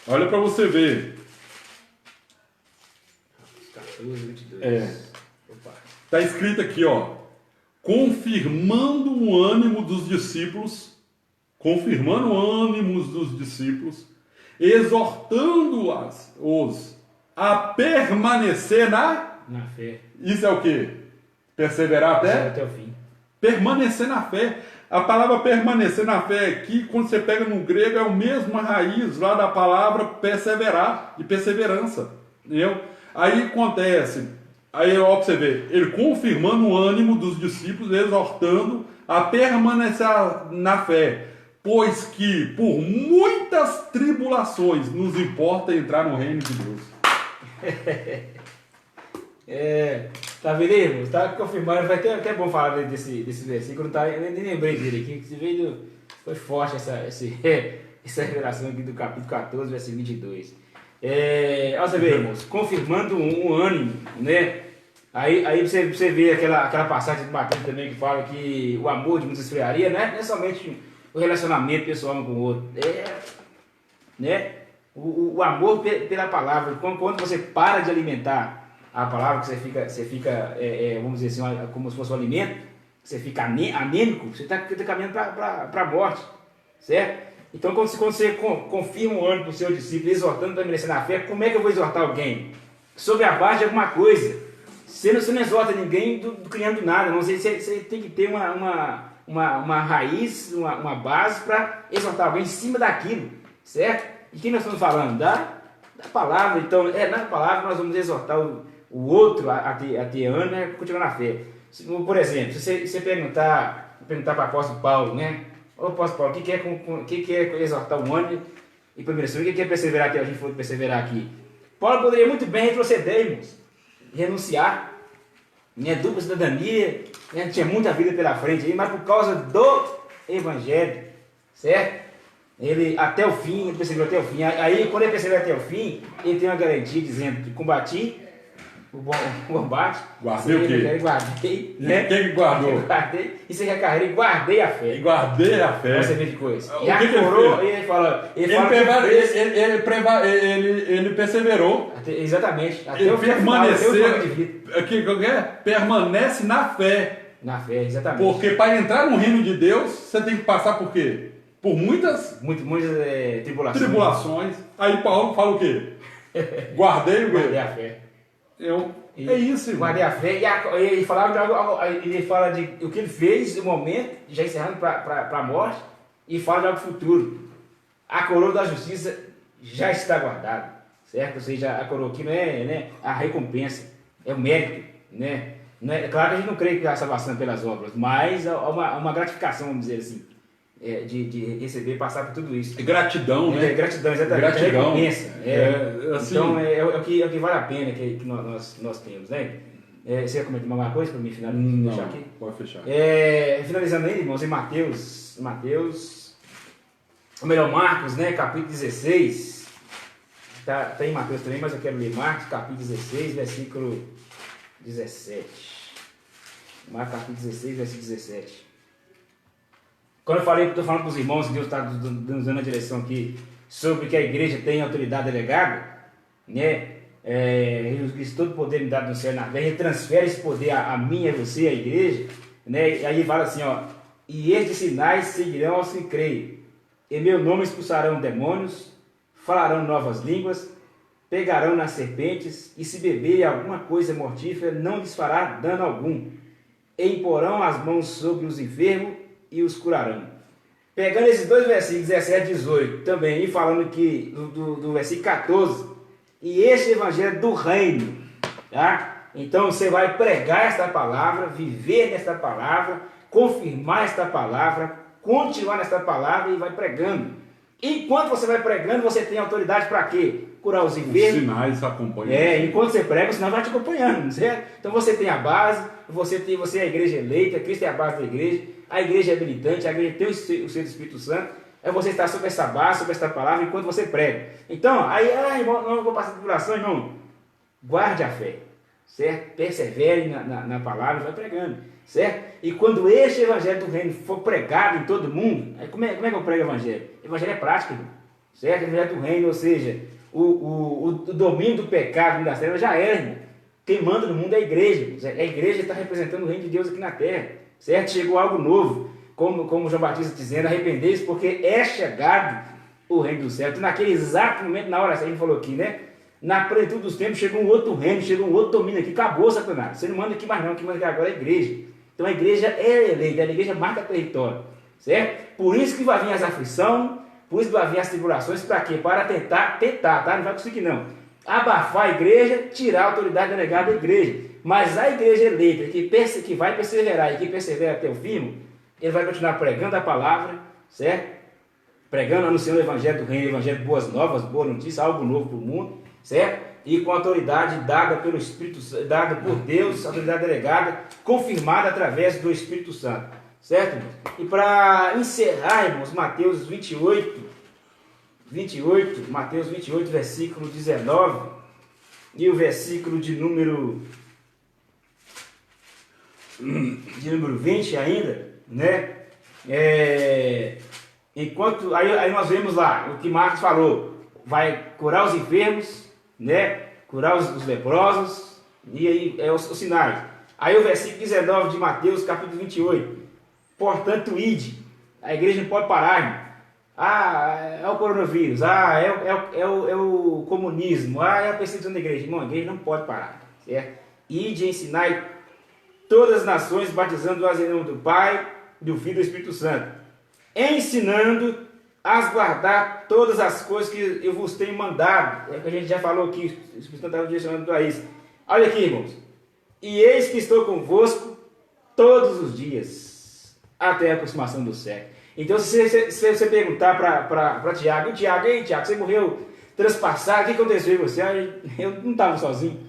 Olha para você ver. 14, 22. Está escrito aqui, ó. Confirmando o ânimo dos discípulos, exortando-os a permanecer na fé. Isso é o quê? Perseverar até o fim. permanecer na fé. A palavra permanecer na fé aqui, quando você pega no grego, é a mesma raiz lá da palavra perseverar e perseverança. Entendeu? Aí acontece, aí ó, pra você ver, ele confirmando o ânimo dos discípulos, exortando a permanecer na fé, pois que por muitas tribulações nos importa entrar no reino de Deus. Tá vendo aí, irmãos? Tá confirmando, vai ter até bom falar desse versículo, tá? Eu nem lembrei dele aqui, que foi forte essa revelação aqui do capítulo 14, versículo 22. Olha você vê, irmãos, confirmando um ânimo, né? Aí você vê aquela passagem do Mateus também que fala que o amor de muitos esfriaria, né? Não é somente o relacionamento pessoal um com o outro, né? O amor pela palavra, quando você para de alimentar a palavra, que você fica vamos dizer assim, como se fosse um alimento, você fica anêmico, você está caminhando para a morte, certo? Então, quando você confirma o ânimo para o seu discípulo, exortando para permanecer na fé, como é que eu vou exortar alguém? Sobre a base de alguma coisa. Você não exorta ninguém criando nada, não. Você tem que ter uma raiz, uma base para exortar alguém em cima daquilo, certo? E quem nós estamos falando? Da palavra. Então, na palavra nós vamos exortar o outro a ter ânimo, né, continuar na fé. Por exemplo, se você perguntar para o apóstolo Paulo, né? Ô apóstolo Paulo, o que é exortar o ânimo e permanecer? O que é perseverar aqui? A gente falou de perseverar aqui. Paulo poderia muito bem retroceder, irmãos, renunciar, né, dupla cidadania, né, tinha muita vida pela frente aí, mas por causa do evangelho, certo? Ele até o fim, ele perseverou até o fim. Aí, quando ele perseverou até o fim, ele tem uma garantia dizendo que combati o bom combate. Guardei o quê? Guardei, né? Quem guardou? Guardei, isso é a carreira, e guardei a fé. E guardei a fé. Você vê de coisa. O E a coroa, ele fala ele perseverou. Exatamente. Até Ele o permaneceu. final, Permanece na fé. na fé, exatamente. Porque para entrar no reino de Deus, você tem que passar por quê? Por muitas Muitas tribulações. Aí Paulo fala o quê? Guardei o quê? Guardei a fé. É isso, irmão. Guardei a fé. E ele fala de o que ele fez no momento, já encerrando para a morte, e fala de algo futuro. A coroa da justiça já está guardada, certo? Ou seja, a coroa aqui não é, né, a recompensa, é o mérito, né? Não é, claro que a gente não crê que a salvação é pelas obras, mas há uma gratificação, vamos dizer assim, de receber, passar por tudo isso. Gratidão, né? Gratidão, exatamente. Gratidão. Recompensa. Assim, então, é o que vale a pena que nós temos, né? Você ia comentar alguma coisa para mim fechar aqui? Pode fechar. Finalizando aí, irmãos, em Marcos, ou melhor, Marcos, né, capítulo 16, tá em Mateus também, mas eu quero ler Marcos, capítulo 16, versículo 17. Marcos, capítulo 16, versículo 17. Quando eu estou falando para os irmãos que Deus está nos dando a direção aqui sobre que a igreja tem autoridade delegada, né? Jesus, todo poder me dado no céu e na terra, ele transfere esse poder a mim, a você, a igreja, né? E aí ele fala assim, ó, e estes sinais seguirão aos que creem. Em meu nome expulsarão demônios, falarão novas línguas, pegarão nas serpentes, e se beberem alguma coisa mortífera, não lhes fará dano algum. E imporão as mãos sobre os enfermos e os curarão. Pegando esses dois versículos, 17 e 18, também, e falando que do versículo 14, e este evangelho do reino, tá? Então você vai pregar esta palavra, viver nesta palavra, confirmar esta palavra, continuar nesta palavra e vai pregando. Enquanto você vai pregando, você tem autoridade para quê? Curar os enfermos. Os sinais acompanham. Enquanto você prega, o sinal vai te acompanhando, certo? Então você tem a base, você é a igreja eleita, Cristo é a base da igreja, a igreja é habilitante, a igreja tem o seu Espírito Santo, é você estar sobre essa base, sobre esta palavra, enquanto você prega. Então, irmão, não vou passar tribulação, irmão. Guarde a fé, certo? Persevere na palavra e vai pregando, certo? E quando este evangelho do reino for pregado em todo mundo, aí como é que eu prego o evangelho? O evangelho é prático, irmão, certo? O evangelho do reino, ou seja, o domínio do pecado das trevas já era, irmão. Quem manda no mundo é a igreja. A igreja está representando o reino de Deus aqui na terra, certo? Chegou algo novo, como João Batista dizendo, arrependei-vos porque é chegado o reino do céu. Então, naquele exato momento, na hora, a gente falou aqui, né? Na plenitude dos tempos, chegou um outro reino, chegou um outro domínio aqui, acabou, Satanás. Você não manda aqui mais não, quem manda aqui agora é a igreja. Então a igreja é eleita, a igreja marca território. certo? Por isso que vai vir as aflições, por isso que vai vir as tribulações, para quê? Para tentar, tá? Não vai conseguir não. Abafar a igreja, tirar a autoridade delegada da igreja. Mas a igreja eleita, que vai perseverar e que persevera até o fim, ele vai continuar pregando a palavra, certo? Pregando, anunciando o evangelho do reino, o evangelho de boas novas, boa notícia, algo novo para o mundo, certo? E com a autoridade dada pelo Espírito, dada por Deus, autoridade delegada, confirmada através do Espírito Santo, certo, irmãos? E para encerrar, irmãos, Mateus 28, versículo 19, e o versículo de número 20 ainda, né? Enquanto aí nós vemos lá o que Marcos falou, vai curar os enfermos, né? Curar os leprosos, e aí os sinais. Aí o versículo 19 de Mateus, capítulo 28, portanto ide, a igreja não pode parar, irmão. É o coronavírus, é o comunismo, é a perseguição da igreja. Irmão, a igreja não pode parar, certo? Ide e ensinai todas as nações, batizando-as em nome do Pai, do Filho e do Espírito Santo, ensinando a guardar todas as coisas que eu vos tenho mandado. É o que a gente já falou aqui, o Espírito Santo estava direcionando para isso. Olha aqui, irmãos. E eis que estou convosco todos os dias, até a aproximação do século. Então, se você perguntar para Tiago, ei Tiago, você morreu transpassado, o que aconteceu com você? Eu não estava sozinho.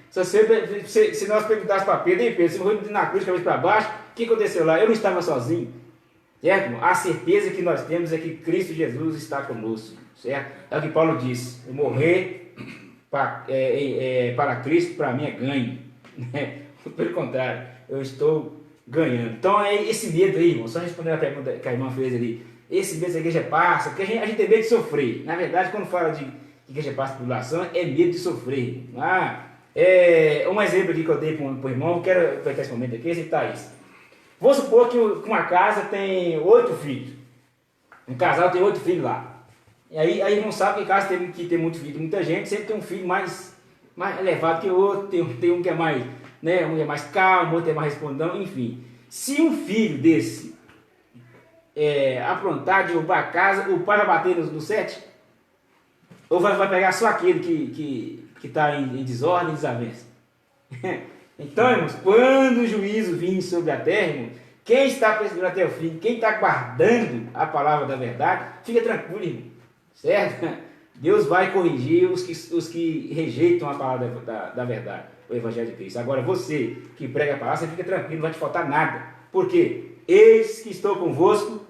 Se nós perguntássemos para Pedro, Pedro, você morreu na cruz, cabeça para baixo, o que aconteceu lá? Eu não estava sozinho. Certo, irmão? A certeza que nós temos é que Cristo Jesus está conosco. Certo? É o que Paulo disse: morrer para Cristo, para mim é ganho. Pelo contrário, eu estou ganhando. Então é esse medo aí, irmão, só respondendo a pergunta que a irmã fez ali, esse medo da igreja passa, porque a gente tem medo de sofrer. Na verdade, quando fala de igreja passa tribulação, é medo de sofrer. Um exemplo aqui que eu dei para o irmão, eu quero aproveitar esse momento aqui, citar isso. Vamos supor que uma casa tem 8 filhos. Um casal tem 8 filhos lá. E aí não sabe que em casa tem que ter muito filho, muita gente, sempre tem um filho mais elevado que o outro, tem um que é mais, né, um é mais calmo, outro é mais respondão, enfim. Se um filho desse aprontar, derrubar a casa, o pai vai bater no 7? Ou vai pegar só aquele que está em desordem e desavença? Então, irmãos, quando o juízo vir sobre a terra, irmão, quem está perseguindo até o fim, quem está guardando a palavra da verdade, fica tranquilo, irmão, certo? Deus vai corrigir os que rejeitam a palavra da verdade, o Evangelho de Cristo. Agora, você que prega a palavra, você fica tranquilo, não vai te faltar nada. Por quê? Eis que estou convosco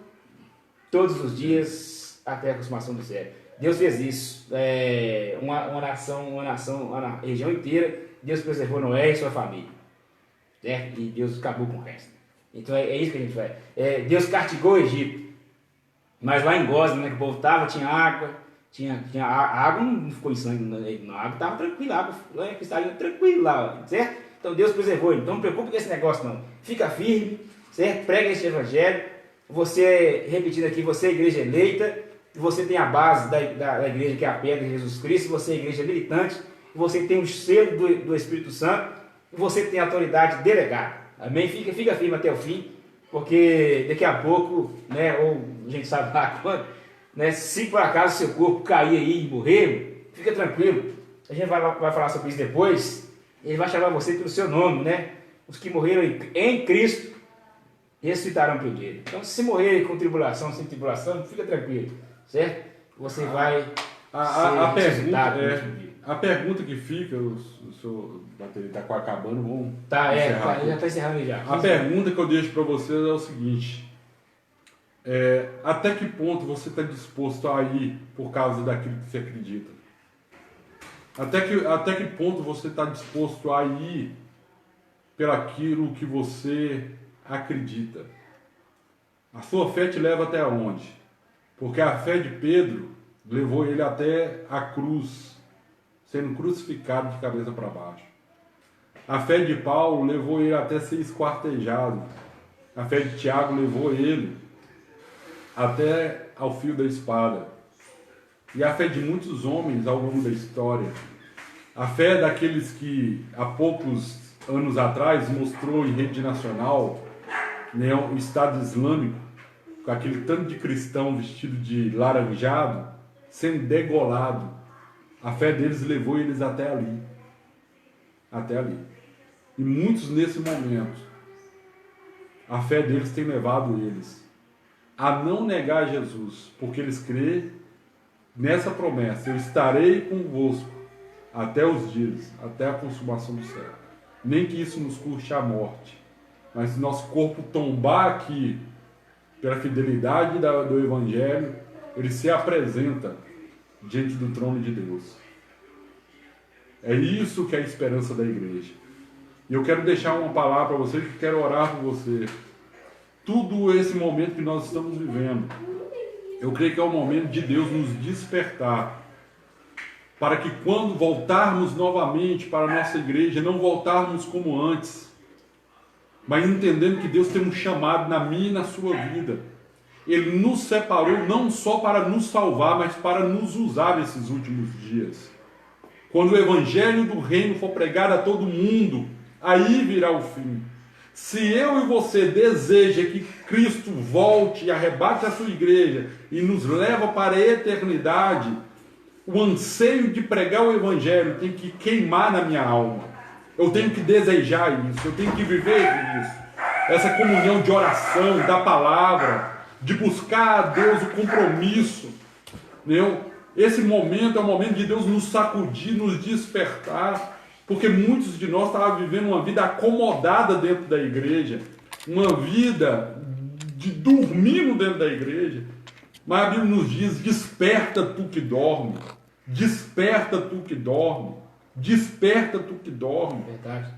todos os dias até a consumação do século. Deus fez isso. Uma região inteira, Deus preservou Noé e sua família, certo? E Deus acabou com o resto. Então é isso que a gente faz. Deus castigou o Egito, mas lá em Gozan, né, que o povo estava, tinha água, a água não ficou em sangue, a água estava tranquila, a água cristalina tranquila lá, certo? Então Deus preservou ele. Então não preocupe com esse negócio não. Fica firme, certo? Prega esse evangelho. Você, repetindo aqui, você é igreja eleita, você tem a base da igreja, que é a pedra de Jesus Cristo, você é igreja militante, você tem o selo do Espírito Santo, e você tem a autoridade delegada. Amém? Fica firme até o fim, porque daqui a pouco, né, ou a gente sabe lá quando, né, se por acaso seu corpo cair aí e morrer, fica tranquilo. A gente vai falar sobre isso depois. Ele vai chamar você pelo seu nome, né? Os que morreram em Cristo ressuscitarão primeiro. Então, se morrer com tribulação, sem tribulação, fica tranquilo, certo? Você vai a pergunta que fica, o senhor bateria está quase acabando, vamos encerrar. Já está encerrando já. A pergunta que eu deixo para vocês é o seguinte: até que ponto você está disposto a ir por causa daquilo que você acredita? Até que ponto você está disposto a ir pelaquilo que você acredita? A sua fé te leva até onde? Porque a fé de Pedro levou ele até a cruz, sendo crucificado de cabeça para baixo. A fé de Paulo levou ele até ser esquartejado. A fé de Tiago levou ele até ao fio da espada. E a fé de muitos homens ao longo da história. A fé daqueles que há poucos anos atrás mostrou em rede nacional, né, o Estado Islâmico, com aquele tanto de cristão vestido de laranjado, sendo degolado. A fé deles levou eles até ali. Até ali. E muitos nesse momento, a fé deles tem levado eles a não negar Jesus, porque eles creem nessa promessa: eu estarei convosco até os dias, até a consumação do século. Nem que isso nos custe a morte, mas se nosso corpo tombar aqui pela fidelidade do Evangelho, ele se apresenta diante do trono de Deus. É isso que é a esperança da igreja. E eu quero deixar uma palavra para vocês, que quero orar por você. Tudo esse momento que nós estamos vivendo, eu creio que é o momento de Deus nos despertar, para que quando voltarmos novamente para a nossa igreja, não voltarmos como antes, mas entendendo que Deus tem um chamado na minha e na sua vida. Ele nos separou não só para nos salvar, mas para nos usar nesses últimos dias. Quando o evangelho do reino for pregado a todo mundo, aí virá o fim. Se eu e você deseja que Cristo volte e arrebate a sua igreja e nos leva para a eternidade, o anseio de pregar o evangelho tem que queimar na minha alma. Eu tenho que desejar isso, eu tenho que viver isso. Essa comunhão de oração, da palavra, de buscar a Deus o compromisso. Esse momento é o momento de Deus nos sacudir, nos despertar, porque muitos de nós estavam vivendo uma vida acomodada dentro da igreja, uma vida de dormindo dentro da igreja. Mas a Bíblia nos diz: desperta tu que dorme, desperta tu que dorme, desperta tu que dorme. Verdade.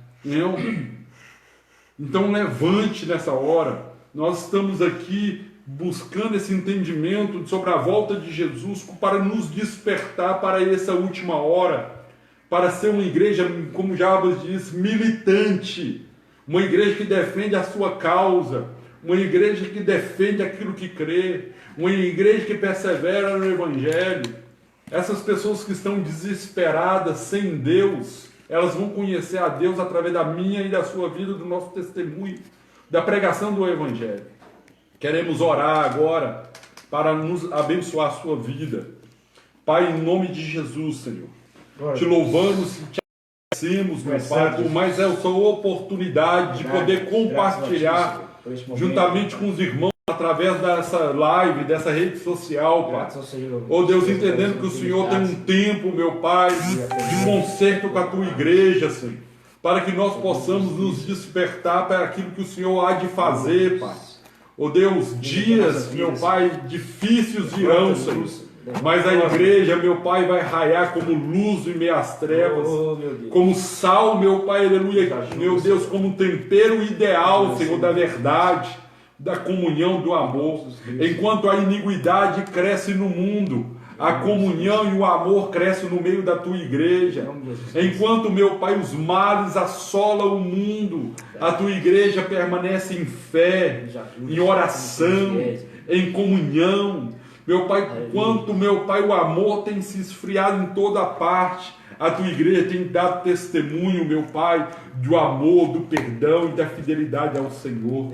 Então levante nessa hora. Nós estamos aqui buscando esse entendimento sobre a volta de Jesus para nos despertar para essa última hora, para ser uma igreja, como Jabas diz, militante, uma igreja que defende a sua causa, uma igreja que defende aquilo que crê, uma igreja que persevera no Evangelho. Essas pessoas que estão desesperadas, sem Deus, elas vão conhecer a Deus através da minha e da sua vida, do nosso testemunho, da pregação do Evangelho. Queremos orar agora para nos abençoar a sua vida. Pai, em nome de Jesus, Senhor, te louvamos e te agradecemos, meu Pai, por mais essa oportunidade de poder compartilhar juntamente com os irmãos através dessa live, dessa rede social, Pai. Oh Deus, entendendo que o Senhor tem um tempo, meu Pai, de concerto com a tua igreja, Senhor, para que nós possamos nos despertar para aquilo que o Senhor há de fazer, Pai. Oh Deus, dias, meu Pai, difíceis virão, Senhor. Mas a igreja, meu Pai, vai raiar como luz em meio às trevas, como sal, meu Pai, aleluia, meu Deus, como tempero ideal, Senhor, da verdade, da comunhão, do amor. Enquanto a iniquidade cresce no mundo, a comunhão e o amor crescem no meio da tua igreja. Enquanto, meu Pai, os males assolam o mundo, a tua igreja permanece em fé, em oração, em comunhão. Meu Pai, quanto, meu Pai, o amor tem se esfriado em toda parte, a tua igreja tem dado testemunho, meu Pai, do amor, do perdão e da fidelidade ao Senhor.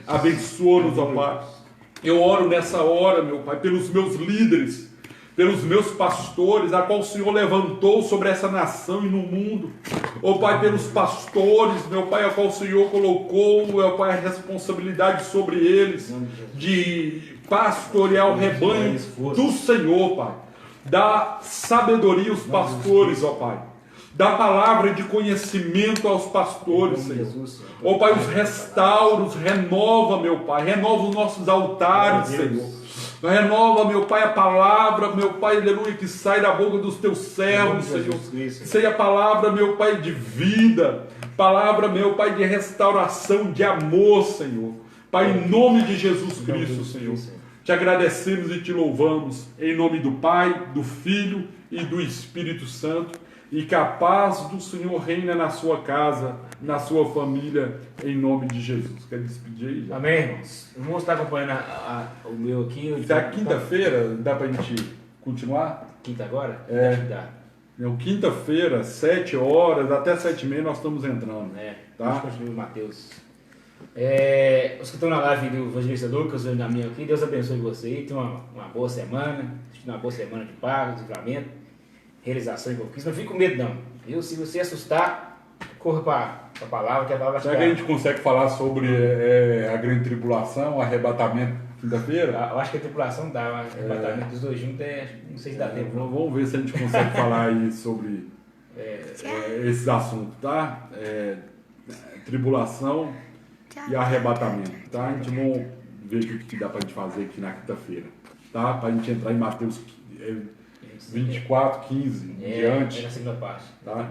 Abençoa-nos, ó Pai. Eu oro nessa hora, meu Pai, pelos meus líderes, pelos meus pastores, a qual o Senhor levantou sobre essa nação e no mundo. Ó Pai, pelos pastores, meu Pai, a qual o Senhor colocou, meu Pai, a responsabilidade sobre eles de pastorear o rebanho do Senhor, Pai. Dá sabedoria aos pastores, ó Pai. Dá palavra de conhecimento aos pastores, Senhor. Ó Pai, os restauros, renova, meu Pai. Renova os nossos altares, Senhor. Renova, meu Pai, a palavra, meu Pai, aleluia, que sai da boca dos teus servos, Senhor. Que seja a palavra, meu Pai, de vida. Palavra, meu Pai, de restauração, de amor, Senhor. Pai, em nome de Jesus Cristo, Senhor. Te agradecemos e te louvamos, em nome do Pai, do Filho e do Espírito Santo, e que a paz do Senhor reina na sua casa, na sua família, em nome de Jesus. Quer despedir aí? Amém, irmãos. O irmão está acompanhando o meu aqui. Até quinta-feira, dá para a gente continuar? Quinta agora? Dá. Quinta-feira, 7 horas, até 7h30 nós estamos entrando. Tá? Tá? Continua Mateus. Os que estão na live do Evangelista Lucas, hoje na minha aqui, Deus abençoe você. Tenha uma boa semana, uma boa semana de paz, de livramento, realização e conquista. Não fique com medo, não. Viu? Se você assustar, corra para a palavra, que a palavra Será que a gente consegue falar sobre a grande tribulação, o arrebatamento quinta-feira? Eu acho que a tripulação dá, mas o arrebatamento dos dois juntos, não sei se dá tempo. Vamos ver se a gente consegue falar aí sobre esses assuntos, tá? Tribulação e arrebatamento, tá? A gente vai ver o que dá pra gente fazer aqui na quinta-feira, tá? Pra gente entrar em Mateus 24, 15 em diante. Na segunda parte. Tá?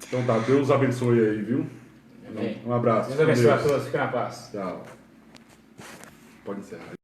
Então tá, Deus abençoe aí, viu? Amém. Um abraço. Deus abençoe a todos, fica na paz. Tchau. Pode encerrar.